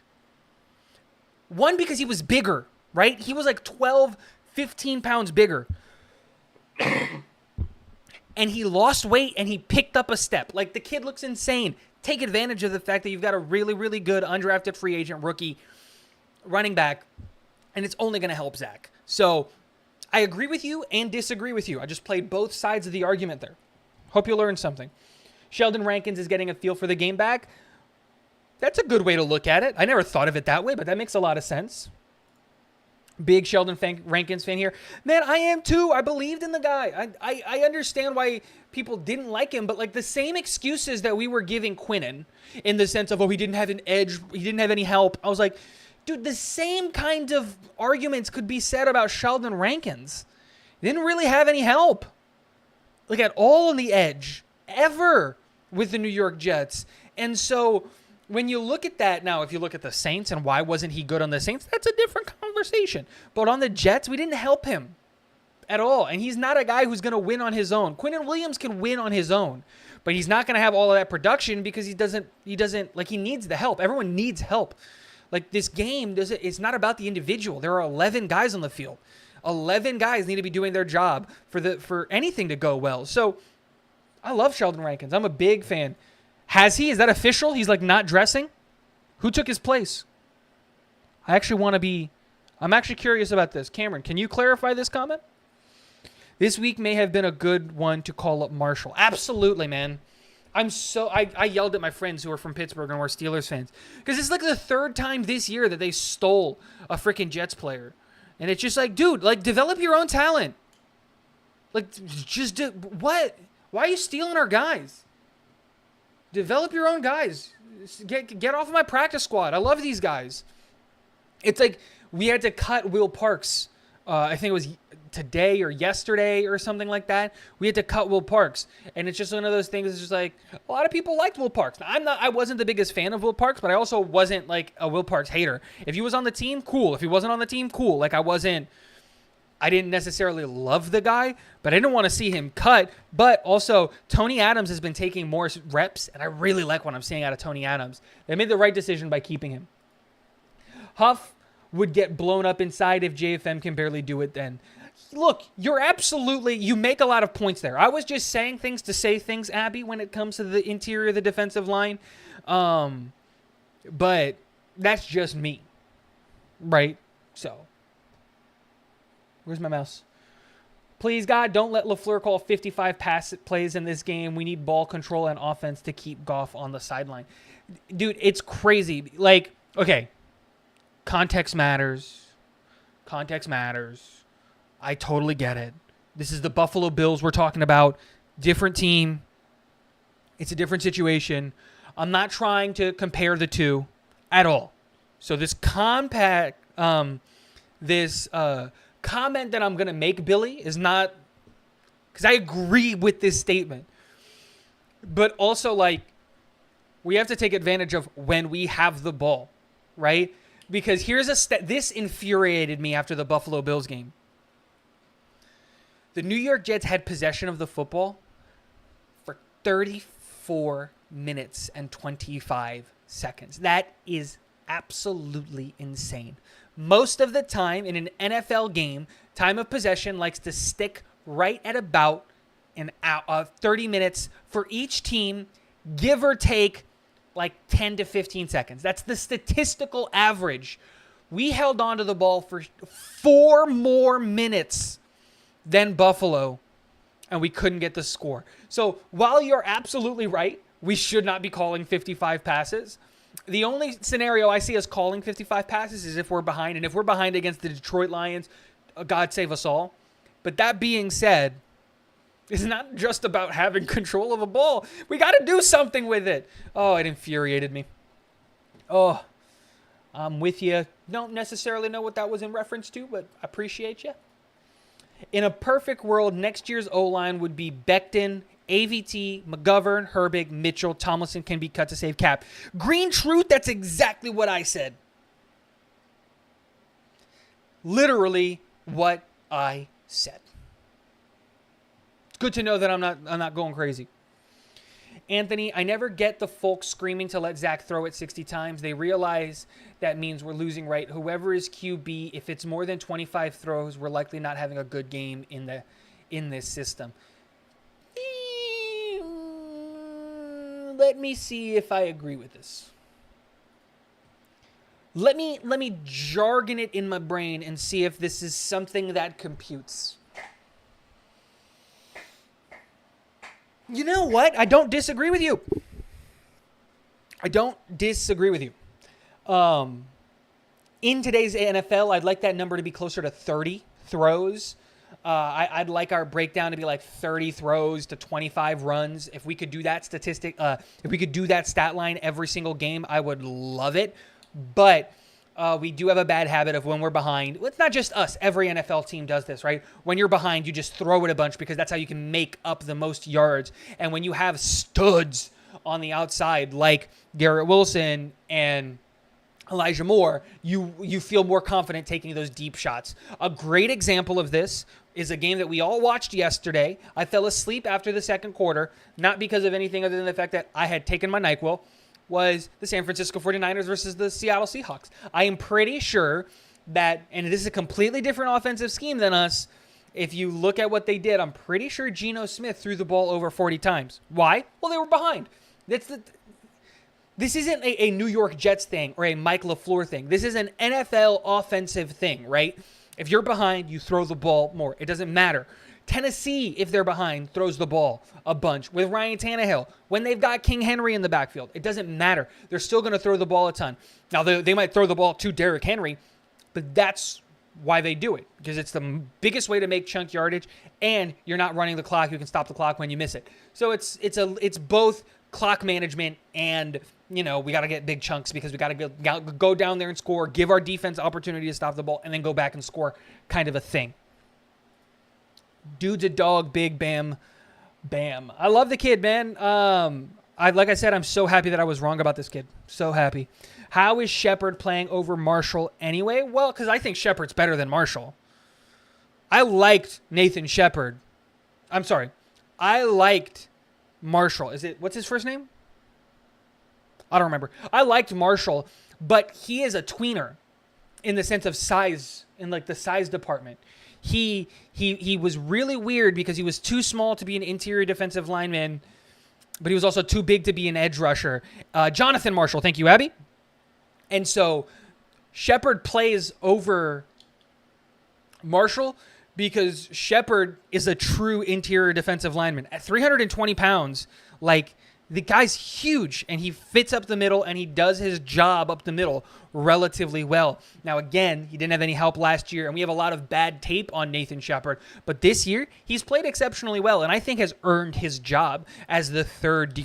One, because he was bigger, right? He was like 12, 15 pounds bigger. And he lost weight and he picked up a step. Like, the kid looks insane. Take advantage of the fact that you've got a really, really good undrafted free agent rookie running back. And it's only going to help Zach. So I agree with you and disagree with you. I just played both sides of the argument there. Hope you learned something. Sheldon Rankins is getting a feel for the game back. That's a good way to look at it. I never thought of it that way, but that makes a lot of sense. Big Sheldon Rankins fan here. Man, I am too. I believed in the guy. I understand why people didn't like him, but, like, the same excuses that we were giving Quinnen in the sense of, he didn't have an edge, he didn't have any help. I was like, dude, the same kind of arguments could be said about Sheldon Rankins. He didn't really have any help, like, at all on the edge, ever, with the New York Jets. And so when you look at that now, if you look at the Saints and why wasn't he good on the Saints, that's a different conversation. But on the Jets, we didn't help him at all. And he's not a guy who's going to win on his own. Quinnen Williams can win on his own, but he's not going to have all of that production because he doesn't, like, he needs the help. Everyone needs help. Like, this game, it's not about the individual. There are 11 guys on the field. 11 guys need to be doing their job for anything to go well. So I love Sheldon Rankins. I'm a big fan. Is that official? He's, like, not dressing? Who took his place? I'm actually curious about this. Cameron, can you clarify this comment? This week may have been a good one to call up Marshall. Absolutely, man. I yelled at my friends who are from Pittsburgh and were Steelers fans because it's like the 3rd time this year that they stole a freaking Jets player. And it's just like, dude, like, develop your own talent. Like, just do what? Why are you stealing our guys? Develop your own guys. Get off of my practice squad. I love these guys. It's like we had to cut Will Parks. I think it was today or yesterday or something like that. We had to cut Will Parks, and it's just one of those things. It's just like a lot of people liked Will Parks. I wasn't the biggest fan of Will Parks, but I also wasn't like a Will Parks hater. If he was on the team, cool. If he wasn't on the team, cool. Like, I didn't necessarily love the guy, but I didn't want to see him cut. But also, Tony Adams has been taking more reps, and I really like what I'm seeing out of Tony Adams. They made the right decision by keeping him. Huff would get blown up inside if JFM can barely do it then. Look, you make a lot of points there. I was just saying things to say things, Abby, when it comes to the interior of the defensive line. But that's just me, right? So, where's my mouse? Please, God, don't let LaFleur call 55 pass plays in this game. We need ball control and offense to keep Goff on the sideline. Dude, it's crazy. Like, okay, context matters. Context matters. I totally get it. This is the Buffalo Bills we're talking about. Different team. It's a different situation. I'm not trying to compare the two at all. So this comment that I'm going to make, Billy, is not because I agree with this statement. But also, like, we have to take advantage of when we have the ball, right? because here's this infuriated me after the Buffalo Bills game. The New York Jets had possession of the football for 34 minutes and 25 seconds. That is absolutely insane. Most of the time in an NFL game, time of possession likes to stick right at about 30 minutes for each team, give or take like 10 to 15 seconds. That's the statistical average. We held on to the ball for 4 more minutes than Buffalo, and we couldn't get the score. So while you're absolutely right, we should not be calling 55 passes. The only scenario I see us calling 55 passes is if we're behind, and if we're behind against the Detroit Lions, God save us all. But that being said, it's not just about having control of a ball. We got to do something with it. Oh, it infuriated me. Oh, I'm with you. Don't necessarily know what that was in reference to, but I appreciate you. In a perfect world, next year's O-line would be Becton, AVT, McGovern, Herbig, Mitchell, Tomlinson can be cut to save cap. Green truth, that's exactly what I said. Literally what I said. It's good to know that I'm not going crazy. Anthony, I never get the folks screaming to let Zach throw it 60 times. They realize that means we're losing, right? Whoever is QB, if it's more than 25 throws, we're likely not having a good game in this system. Let me see if I agree with this. Let me jargon it in my brain and see if this is something that computes. You know what? I don't disagree with you. In today's NFL, I'd like that number to be closer to 30 throws. I'd like our breakdown to be like 30 throws to 25 runs. If we could do that if we could do that stat line every single game, I would love it. But we do have a bad habit of when we're behind. It's not just us. Every NFL team does this, right? When you're behind, you just throw it a bunch because that's how you can make up the most yards. And when you have studs on the outside like Garrett Wilson and Elijah Moore, you feel more confident taking those deep shots. A great example of this is a game that we all watched yesterday. I fell asleep after the second quarter, not because of anything other than the fact that I had taken my NyQuil, was the San Francisco 49ers versus the Seattle Seahawks. I am pretty sure that, and this is a completely different offensive scheme than us, if you look at what they did, I'm pretty sure Geno Smith threw the ball over 40 times. Why? Well, they were behind. This isn't a New York Jets thing or a Mike LaFleur thing. This is an NFL offensive thing, right? If you're behind, you throw the ball more. It doesn't matter. Tennessee, if they're behind, throws the ball a bunch with Ryan Tannehill. When they've got King Henry in the backfield, it doesn't matter. They're still going to throw the ball a ton. Now, they might throw the ball to Derrick Henry, but that's why they do it, because it's the biggest way to make chunk yardage, and you're not running the clock. You can stop the clock when you miss it. So it's both clock management and, we got to get big chunks because we got to go down there and score, give our defense opportunity to stop the ball, and then go back and score kind of a thing. Dude's a dog, big bam, bam. I love the kid, man. Like I said, I'm so happy that I was wrong about this kid. So happy. How is Shepard playing over Marshall anyway? Well, because I think Shepard's better than Marshall. I liked Nathan Shepard. I'm sorry. I liked Marshall. What's his first name? I don't remember. I liked Marshall, but he is a tweener in the sense of size, in like the size department. He was really weird because he was too small to be an interior defensive lineman, but he was also too big to be an edge rusher. Jonathan Marshall, thank you, Abby. And so Shepard plays over Marshall because Shepard is a true interior defensive lineman. At 320 pounds, the guy's huge, and he fits up the middle, and he does his job up the middle relatively well. Now, again, he didn't have any help last year, and we have a lot of bad tape on Nathan Shepard. But this year, he's played exceptionally well, and I think has earned his job as the third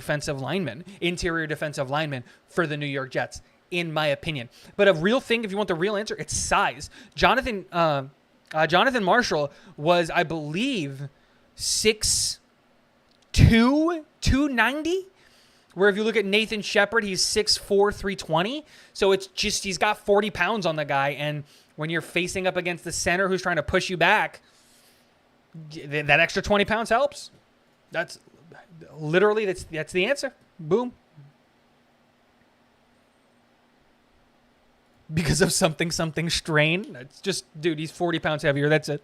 interior defensive lineman for the New York Jets, in my opinion. But a real thing, if you want the real answer, it's size. Jonathan Marshall was, I believe, 6'2", 290. Where if you look at Nathan Shepard, he's 6'4", 320. So it's just he's got 40 pounds on the guy. And when you're facing up against the center who's trying to push you back, that extra 20 pounds helps. That's literally, that's the answer. Boom. Because of something strain. It's just, dude, he's 40 pounds heavier. That's it.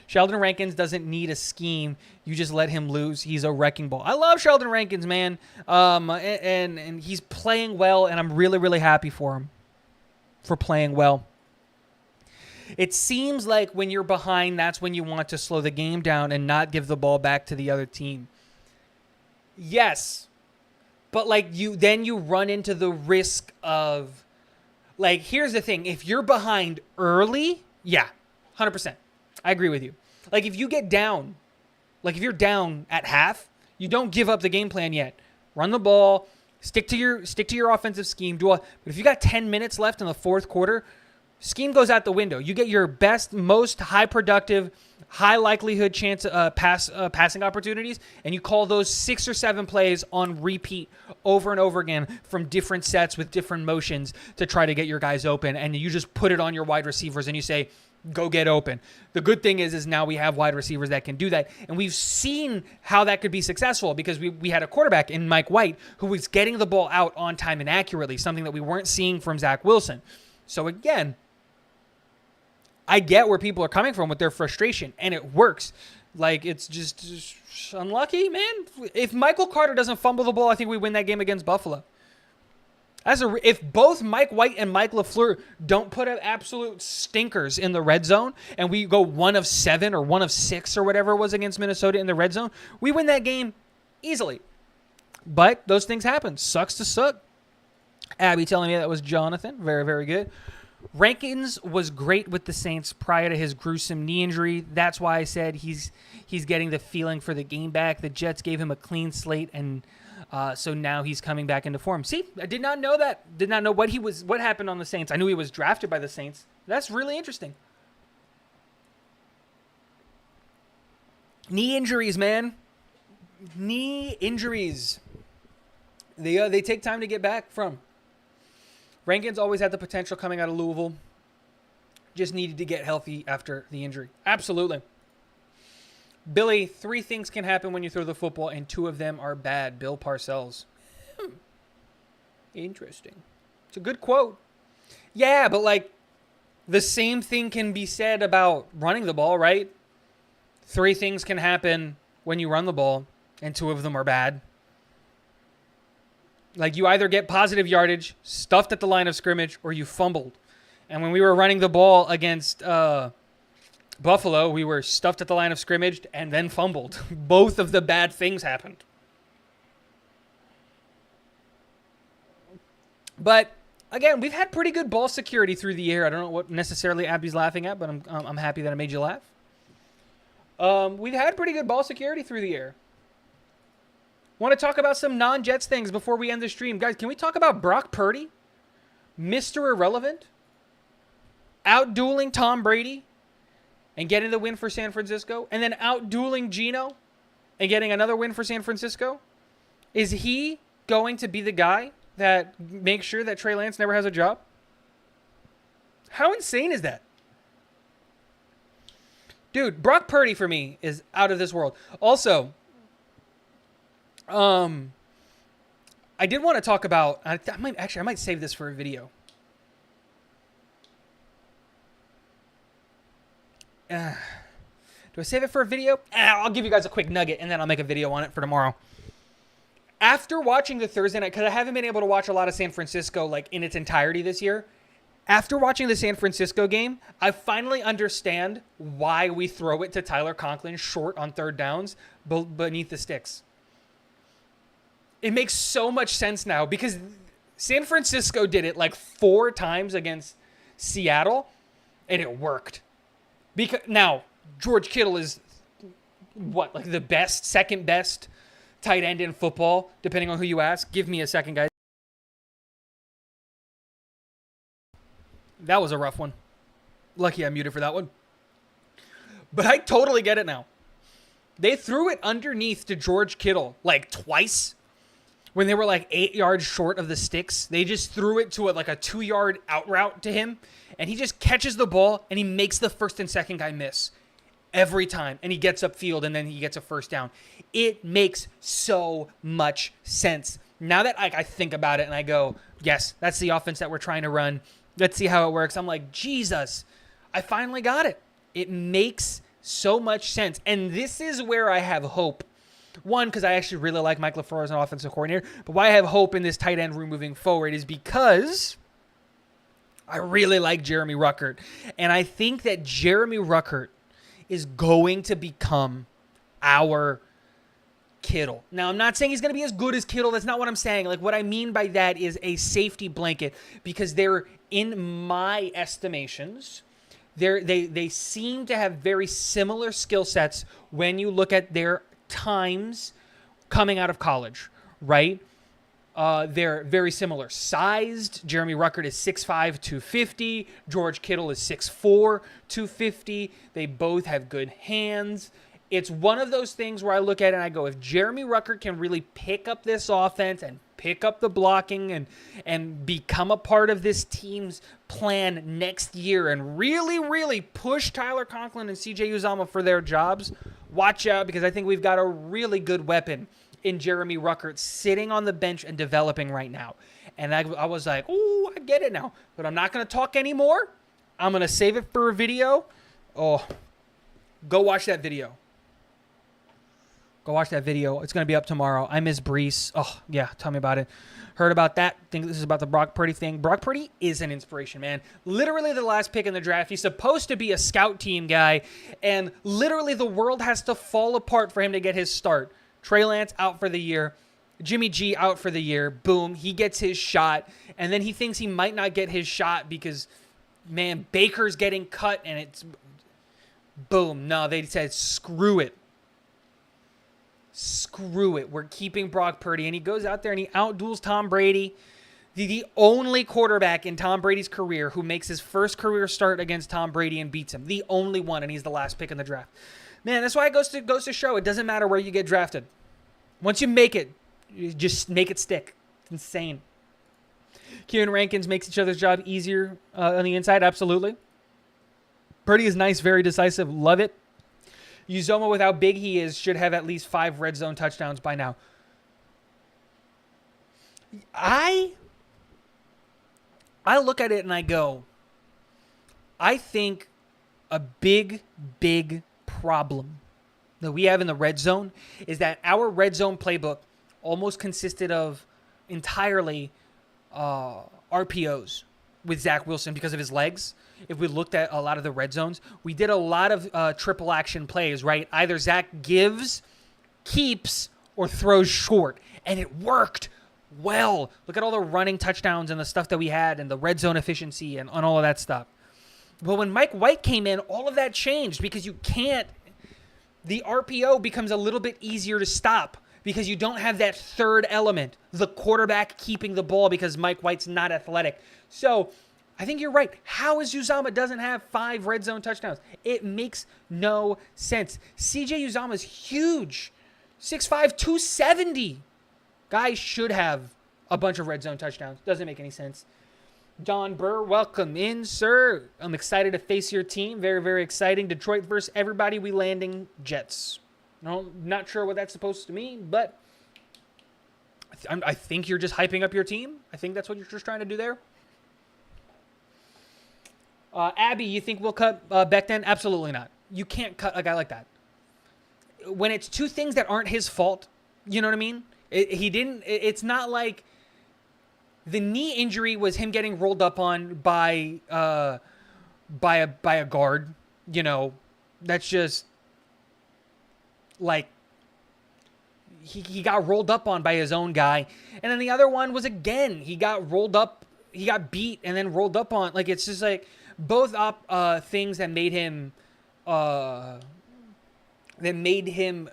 Sheldon Rankins doesn't need a scheme. You just let him loose. He's a wrecking ball. I love Sheldon Rankins, man. And he's playing well, and I'm really, really happy for him for playing well. It seems like when you're behind, that's when you want to slow the game down and not give the ball back to the other team. Yes. But then you run into the risk of, here's the thing. If you're behind early, yeah, 100%. I agree with you. If you get down, if you're down at half, you don't give up the game plan yet. Run the ball, stick to your offensive scheme. But if you got 10 minutes left in the fourth quarter, scheme goes out the window. You get your best, most high productive, high likelihood chance passing opportunities, and you call those 6 or 7 plays on repeat over and over again from different sets with different motions to try to get your guys open, and you just put it on your wide receivers and you say, go get open. The good thing is now we have wide receivers that can do that. And we've seen how that could be successful because we had a quarterback in Mike White who was getting the ball out on time and accurately, something that we weren't seeing from Zach Wilson. So again, I get where people are coming from with their frustration, and it works. It's just unlucky, man. If Michael Carter doesn't fumble the ball, I think we win that game against Buffalo. If both Mike White and Mike LaFleur don't put up absolute stinkers in the red zone and we go 1 of 7 or 1 of 6 or whatever it was against Minnesota in the red zone, we win that game easily. But those things happen. Sucks to suck. Abby telling me that was Jonathan. Very, very good. Rankins was great with the Saints prior to his gruesome knee injury. That's why I said he's getting the feeling for the game back. The Jets gave him a clean slate, and so now he's coming back into form. See, I did not know that. Did not know what happened on the Saints. I knew he was drafted by the Saints. That's really interesting. Knee injuries, man. Knee injuries. They take time to get back from. Rankins always had the potential coming out of Louisville. Just needed to get healthy after the injury. Absolutely. Billy, 3 things can happen when you throw the football, and 2 of them are bad. Bill Parcells. Interesting. It's a good quote. Yeah, but the same thing can be said about running the ball, right? 3 things can happen when you run the ball, and 2 of them are bad. You either get positive yardage, stuffed at the line of scrimmage, or you fumbled. And when we were running the ball against Buffalo, we were stuffed at the line of scrimmage and then fumbled. Both of the bad things happened. But again, we've had pretty good ball security through the air. I don't know what necessarily Abby's laughing at, but I'm happy that I made you laugh. We've had pretty good ball security through the air. Want to talk about some non-Jets things before we end the stream. Guys, can we talk about Brock Purdy? Mr. Irrelevant? Out-dueling Tom Brady and getting the win for San Francisco? And then out-dueling Geno and getting another win for San Francisco? Is he going to be the guy that makes sure that Trey Lance never has a job? How insane is that? Dude, Brock Purdy for me is out of this world. Also, I did want to talk about, I might save this for a video. Do I save it for a video? I'll give you guys a quick nugget and then I'll make a video on it for tomorrow. After watching the Thursday night, because I haven't been able to watch a lot of San Francisco in its entirety this year. After watching the San Francisco game, I finally understand why we throw it to Tyler Conklin short on 3rd downs beneath the sticks. It makes so much sense now because San Francisco did it 4 times against Seattle, and it worked. Because now George Kittle is the best, second best tight end in football, depending on who you ask. Give me a second, guys. That was a rough one. Lucky I muted for that one. But I totally get it now. They threw it underneath to George Kittle twice. when they were like 8 yards short of the sticks, they just threw it to like a 2-yard out route to him, and he just catches the ball and he makes the first and second guy miss every time, and he gets upfield and then he gets a first down. It makes so much sense. Now that I think about it and I go, yes, that's the offense that we're trying to run. Let's see how it works. I'm like, Jesus, I finally got it. It makes so much sense. And this is where I have hope. One, because I actually really like Mike LaFleur as an offensive coordinator. But why I have hope in this tight end room moving forward is because I really like Jeremy Ruckert. And I think that Jeremy Ruckert is going to become our Kittle. Now, I'm not saying he's going to be as good as Kittle. That's not what I'm saying. Like, what I mean by that is a safety blanket, because they're, in my estimations, they seem to have very similar skill sets when you look at their times coming out of college, right? They're very similar sized. Jeremy Ruckert is 6'5", 250. George Kittle is 6'4", 250. They both have good hands. It's one of those things where I look at it and I go, if Jeremy Ruckert can really pick up this offense and pick up the blocking and become a part of this team's plan next year and really, really push Tyler Conklin and CJ Uzomah for their jobs, watch out, because I think we've got a really good weapon in Jeremy Ruckert sitting on the bench and developing right now. And I was like, oh, I get it now. But I'm not going to talk anymore. I'm going to save it for a video. Oh, go watch that video. Go watch that video. It's going to be up tomorrow. I miss Brees. Oh, yeah, tell me about it. Heard about that. Think this is about the Brock Purdy thing. Brock Purdy is an inspiration, man. Literally the last pick in the draft. He's supposed to be a scout team guy, and literally the world has to fall apart for him to get his start. Trey Lance out for the year. Jimmy G out for the year. Boom. He gets his shot, and then he thinks he might not get his shot because, man, Baker's getting cut, and it's boom. No, they said, screw it. Screw it. We're keeping Brock Purdy. And he goes out there and he outduels Tom Brady, the only quarterback in Tom Brady's career who makes his first career start against Tom Brady and beats him. The only one, and he's the last pick in the draft. Man, that's why it goes to show it doesn't matter where you get drafted. Once you make it, you just make it stick. It's insane. Kieran Rankins makes each other's job easier on the inside. Absolutely. Purdy is nice, very decisive. Love it. Uzomah, with how big he is, should have at least 5 red zone touchdowns by now. I look at it and I go, I think a big problem that we have in the red zone is that our red zone playbook almost consisted of entirely RPOs with Zach Wilson because of his legs. If we looked at a lot of the red zones, we did a lot of triple action plays, right? Either Zach gives, keeps, or throws short, and it worked well. Look at all the running touchdowns and the stuff that we had and the red zone efficiency and all of that stuff. But when Mike White came in, all of that changed because you can't. The RPO becomes a little bit easier to stop because you don't have that third element, the quarterback keeping the ball, because Mike White's not athletic. So I think you're right. How is Uzomah doesn't have 5 red zone touchdowns? It makes no sense. CJ Uzomah is huge. 6'5", 270. Guy should have a bunch of red zone touchdowns. Doesn't make any sense. Don Burr, welcome in, sir. I'm excited to face your team. Very, very exciting. Detroit versus everybody. We landing Jets. No, not sure what that's supposed to mean, but I think you're just hyping up your team. I think that's what you're just trying to do there. Abby, you think we'll cut Becton? Absolutely not. You can't cut a guy like that. When it's 2 things that aren't his fault, you know what I mean? It's not like the knee injury was him getting rolled up on by a guard. You know, that's just like he got rolled up on by his own guy. And then the other one was, again, he got rolled up, he got beat and then rolled up on. Like, it's just like both things that made him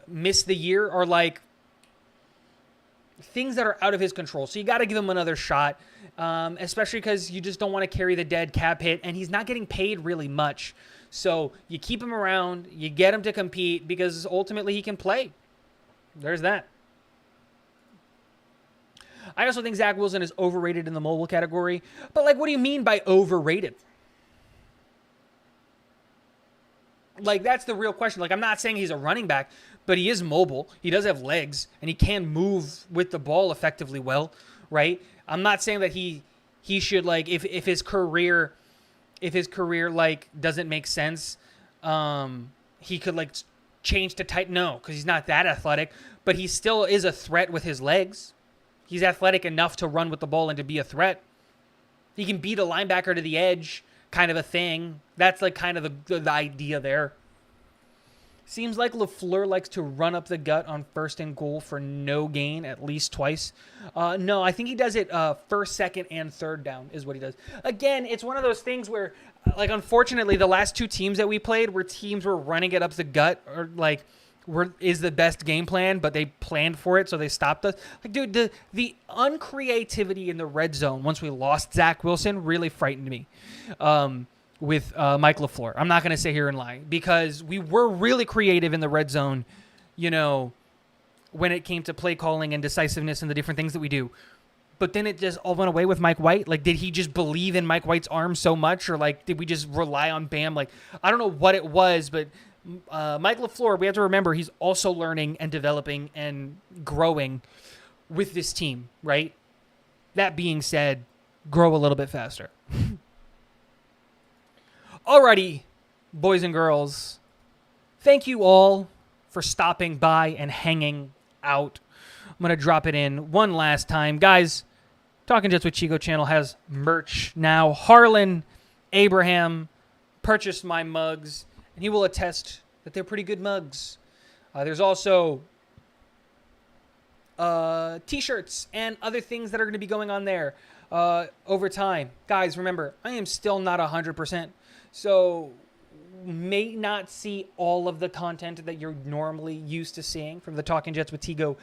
miss the year are like things that are out of his control. So you got to give him another shot, especially because you just don't want to carry the dead cap hit, and he's not getting paid really much. So you keep him around, you get him to compete because ultimately he can play. There's that. I also think Zach Wilson is overrated in the mobile category. But, like, what do you mean by overrated? Like, that's the real question. Like, I'm not saying he's a running back, but he is mobile. He does have legs, and he can move with the ball effectively well, right? I'm not saying that he should, like, if his career, like, doesn't make sense, he could, like, change to tight. No, because he's not that athletic, but he still is a threat with his legs. He's athletic enough to run with the ball and to be a threat. He can beat a linebacker to the edge, kind of a thing. That's like kind of the idea there. Seems like LaFleur likes to run up the gut on 1st and goal for no gain at least twice. No, I think he does it 1st, 2nd, and 3rd down is what he does. Again, it's one of those things where, like, unfortunately, the last 2 teams that we played were teams were running it up the gut, or like is the best game plan, but they planned for it, so they stopped us. Like, dude, the uncreativity in the red zone once we lost Zach Wilson really frightened me. With Mike LaFleur. I'm not going to sit here and lie, because we were really creative in the red zone, you know, when it came to play calling and decisiveness and the different things that we do. But then it just all went away with Mike White. Like, did he just believe in Mike White's arm so much, or, like, did we just rely on Bam? Like, I don't know what it was, but Mike LaFleur, we have to remember, he's also learning and developing and growing with this team, right? That being said, grow a little bit faster. Alrighty, boys and girls, thank you all for stopping by and hanging out. I'm going to drop it in one last time. Guys, Talking Jets with Chico channel has merch now. Harlan Abraham purchased my mugs, and he will attest that they're pretty good mugs. There's also T-shirts and other things that are going to be going on there over time. Guys, remember, I am still not 100%. So may not see all of the content that you're normally used to seeing from the Talking Jets with Tigo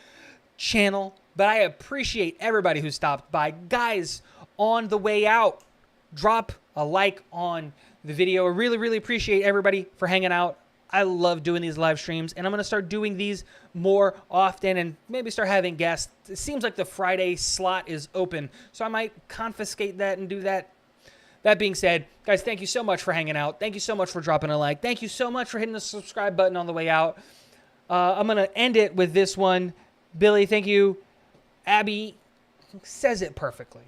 channel, but I appreciate everybody who stopped by. Guys, on the way out, drop a like on the video. I really, really appreciate everybody for hanging out. I love doing these live streams, and I'm going to start doing these more often and maybe start having guests. It seems like the Friday slot is open, so I might confiscate that and do that. That being said, guys, thank you so much for hanging out. Thank you so much for dropping a like. Thank you so much for hitting the subscribe button on the way out. I'm going to end it with this one. Billy, thank you. Abby says it perfectly.